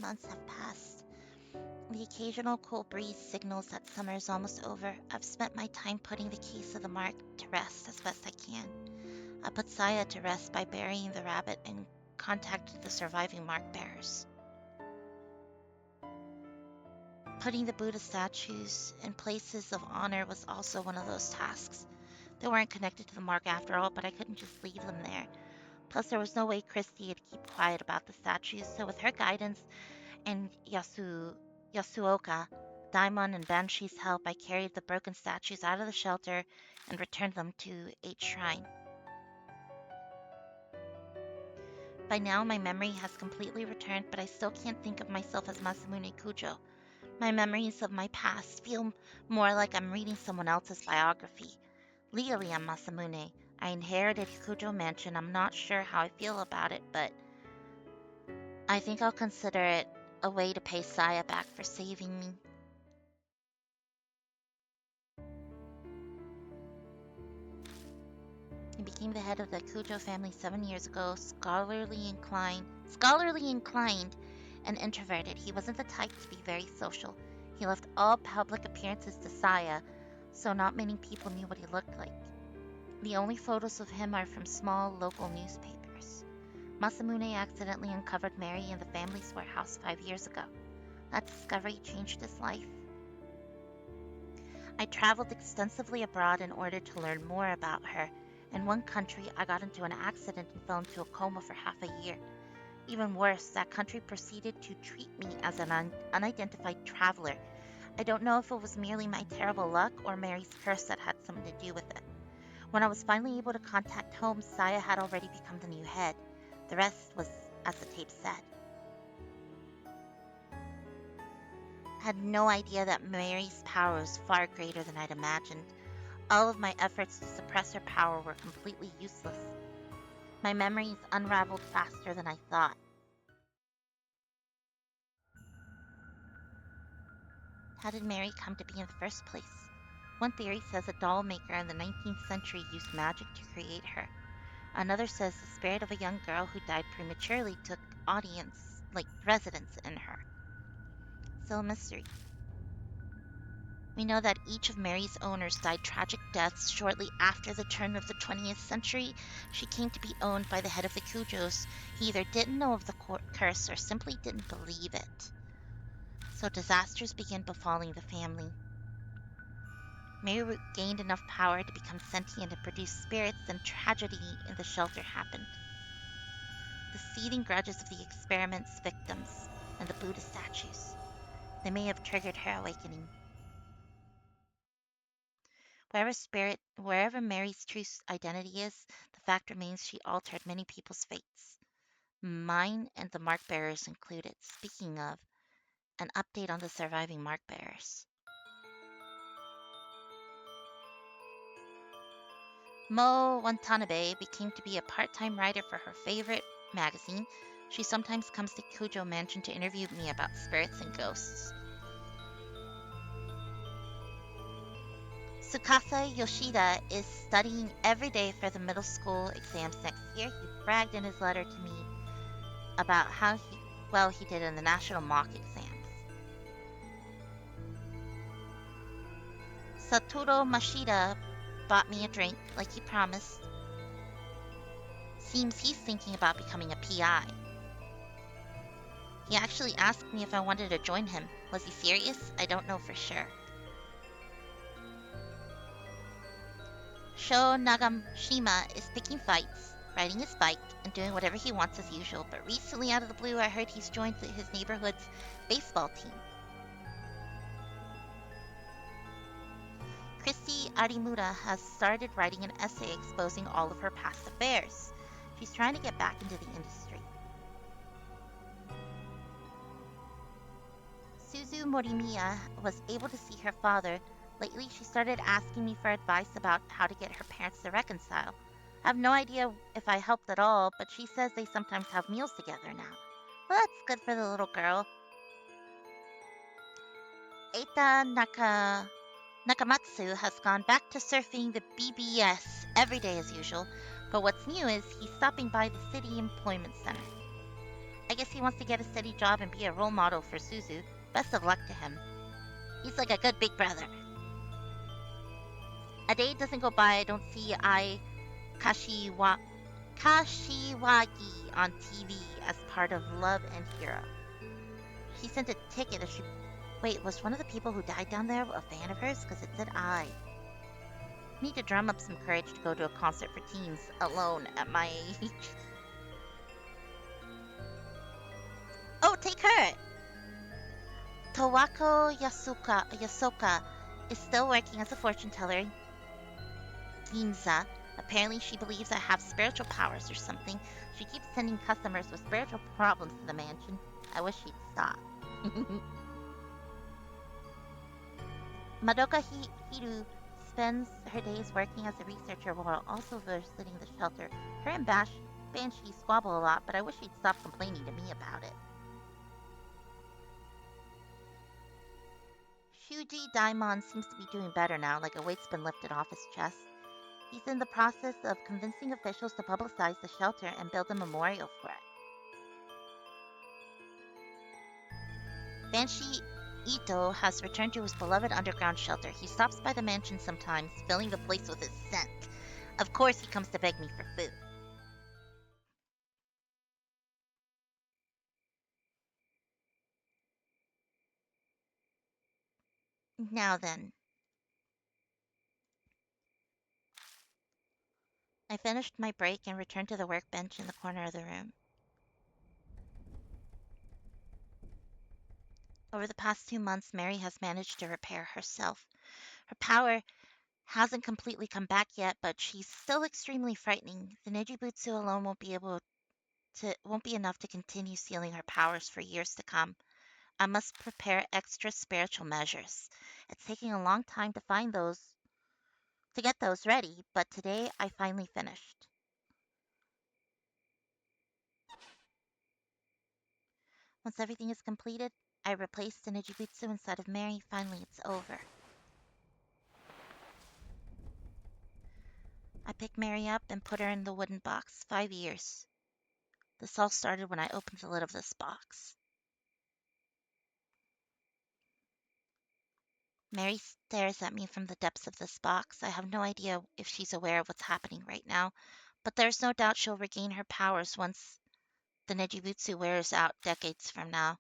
Months have passed. The occasional cool breeze signals that summer is almost over. I've spent my time putting the case of the mark to rest as best I can. I put Saya to rest by burying the rabbit and contacted the surviving mark bearers. Putting the Buddha statues in places of honor was also one of those tasks. They weren't connected to the mark after all, but I couldn't just leave them there. Plus, there was no way Christy would keep quiet about the statues, so with her guidance and Yasuoka, Daimon, and Banshee's help, I carried the broken statues out of the shelter and returned them to H Shrine. By now, my memory has completely returned, but I still can't think of myself as Masamune Kujo. My memories of my past feel more like I'm reading someone else's biography. Legally, I'm Masamune. I inherited Kujo Mansion. I'm not sure how I feel about it, but I think I'll consider it a way to pay Saya back for saving me. He became the head of the Kujo family 7 years ago, scholarly inclined, and introverted. He wasn't the type to be very social. He left all public appearances to Saya, so not many people knew what he looked like. The only photos of him are from small local newspapers. Masamune accidentally uncovered Mary in the family's warehouse 5 years ago. That discovery changed his life. I traveled extensively abroad in order to learn more about her, In one country, I got into an accident and fell into a coma for half a year. Even worse, that country proceeded to treat me as an unidentified traveler. I don't know if it was merely my terrible luck or Mary's curse that had something to do with it. When I was finally able to contact home, Saya had already become the new head. The rest was as the tape said. I had no idea that Mary's power was far greater than I'd imagined. All of my efforts to suppress her power were completely useless. My memories unraveled faster than I thought. How did Mary come to be in the first place? One theory says a doll maker in the 19th century used magic to create her. Another says the spirit of a young girl who died prematurely took residence in her. Still a mystery. We know that each of Mary's owners died tragic deaths shortly after the turn of the 20th century. She came to be owned by the head of the Cujos. He either didn't know of the curse or simply didn't believe it. So disasters began befalling the family. Mary gained enough power to become sentient and produce spirits, and tragedy in the shelter happened. The seething grudges of the experiment's victims and the Buddha statues. They may have triggered her awakening. Wherever Mary's true identity is, the fact remains she altered many people's fates. Mine and the mark bearers included. Speaking of, an update on the surviving mark bearers. Mo Watanabe became to be a part-time writer for her favorite magazine. She sometimes comes to Kujo Mansion to interview me about spirits and ghosts. Tsukasa Yoshida is studying every day for the middle school exams next year. He bragged in his letter to me about how well he did in the national mock exams. Satoru Mashida bought me a drink like he promised. Seems he's thinking about becoming a PI. He actually asked me if I wanted to join him. Was he serious? I don't know for sure. Sho Nagashima is picking fights, riding his bike, and doing whatever he wants as usual, but recently out of the blue I heard he's joined his neighborhood's baseball team. Christy Arimura has started writing an essay exposing all of her past affairs. She's trying to get back into the industry. Suzu Morimiya was able to see her father. Lately, she started asking me for advice about how to get her parents to reconcile. I have no idea if I helped at all, but she says they sometimes have meals together now. Well, that's good for the little girl. Eita Nakamatsu has gone back to surfing the BBS every day as usual, but what's new is he's stopping by the city employment center. I guess he wants to get a steady job and be a role model for Suzu. Best of luck to him. He's like a good big brother. A day doesn't go by I don't see Kashiwagi on TV as part of Love and Hero. She sent a ticket as she... Wait, was one of the people who died down there a fan of hers? Because it said I. Need to drum up some courage to go to a concert for teens alone at my age. Oh, take her! Towako Yasoka is still working as a fortune teller in Ginza. Apparently she believes I have spiritual powers or something. She keeps sending customers with spiritual problems to the mansion. I wish she'd stop. Madoka Hiru spends her days working as a researcher while also visiting the shelter. Her and Banshee squabble a lot, but I wish she'd stop complaining to me about it. Shuji Daimon seems to be doing better now, like a weight's been lifted off his chest. He's in the process of convincing officials to publicize the shelter and build a memorial for it. Banshee Ito has returned to his beloved underground shelter. He stops by the mansion sometimes, filling the place with his scent. Of course, he comes to beg me for food. Now then. I finished my break and returned to the workbench in the corner of the room. Over the past 2 months, Mary has managed to repair herself. Her power hasn't completely come back yet, but she's still extremely frightening. The Nijibutsu alone won't be enough to continue sealing her powers for years to come. I must prepare extra spiritual measures. It's taking a long time to get those ready, but today I finally finished. Once everything is completed, I replace the Nijibutsu inside of Mary. Finally, it's over. I pick Mary up and put her in the wooden box. 5 years. This all started when I opened the lid of this box. Mary stares at me from the depths of this box. I have no idea if she's aware of what's happening right now, but there's no doubt she'll regain her powers once the Nijibutsu wears out decades from now.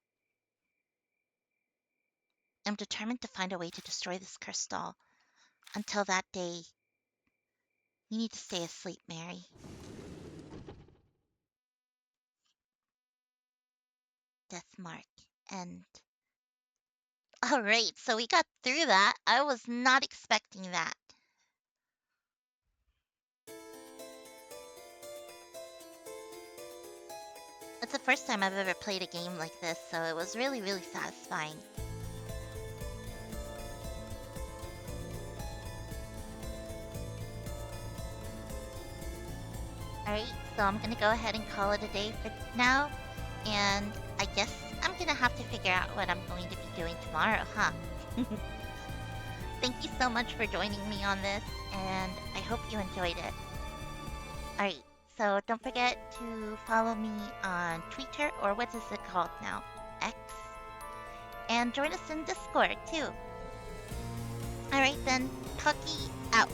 I'm determined to find a way to destroy this cursed doll. Until that day, you need to stay asleep, Mary. Death mark. End. All right, so we got through that. I was not expecting that. It's the first time I've ever played a game like this, so it was really, really satisfying. Alright, so I'm gonna go ahead and call it a day for now, and I guess I'm gonna have to figure out what I'm going to be doing tomorrow, huh? Thank you so much for joining me on this, and I hope you enjoyed it. Alright, so don't forget to follow me on Twitter, or what is it called now? X? And join us in Discord, too. Alright then, Pucky out.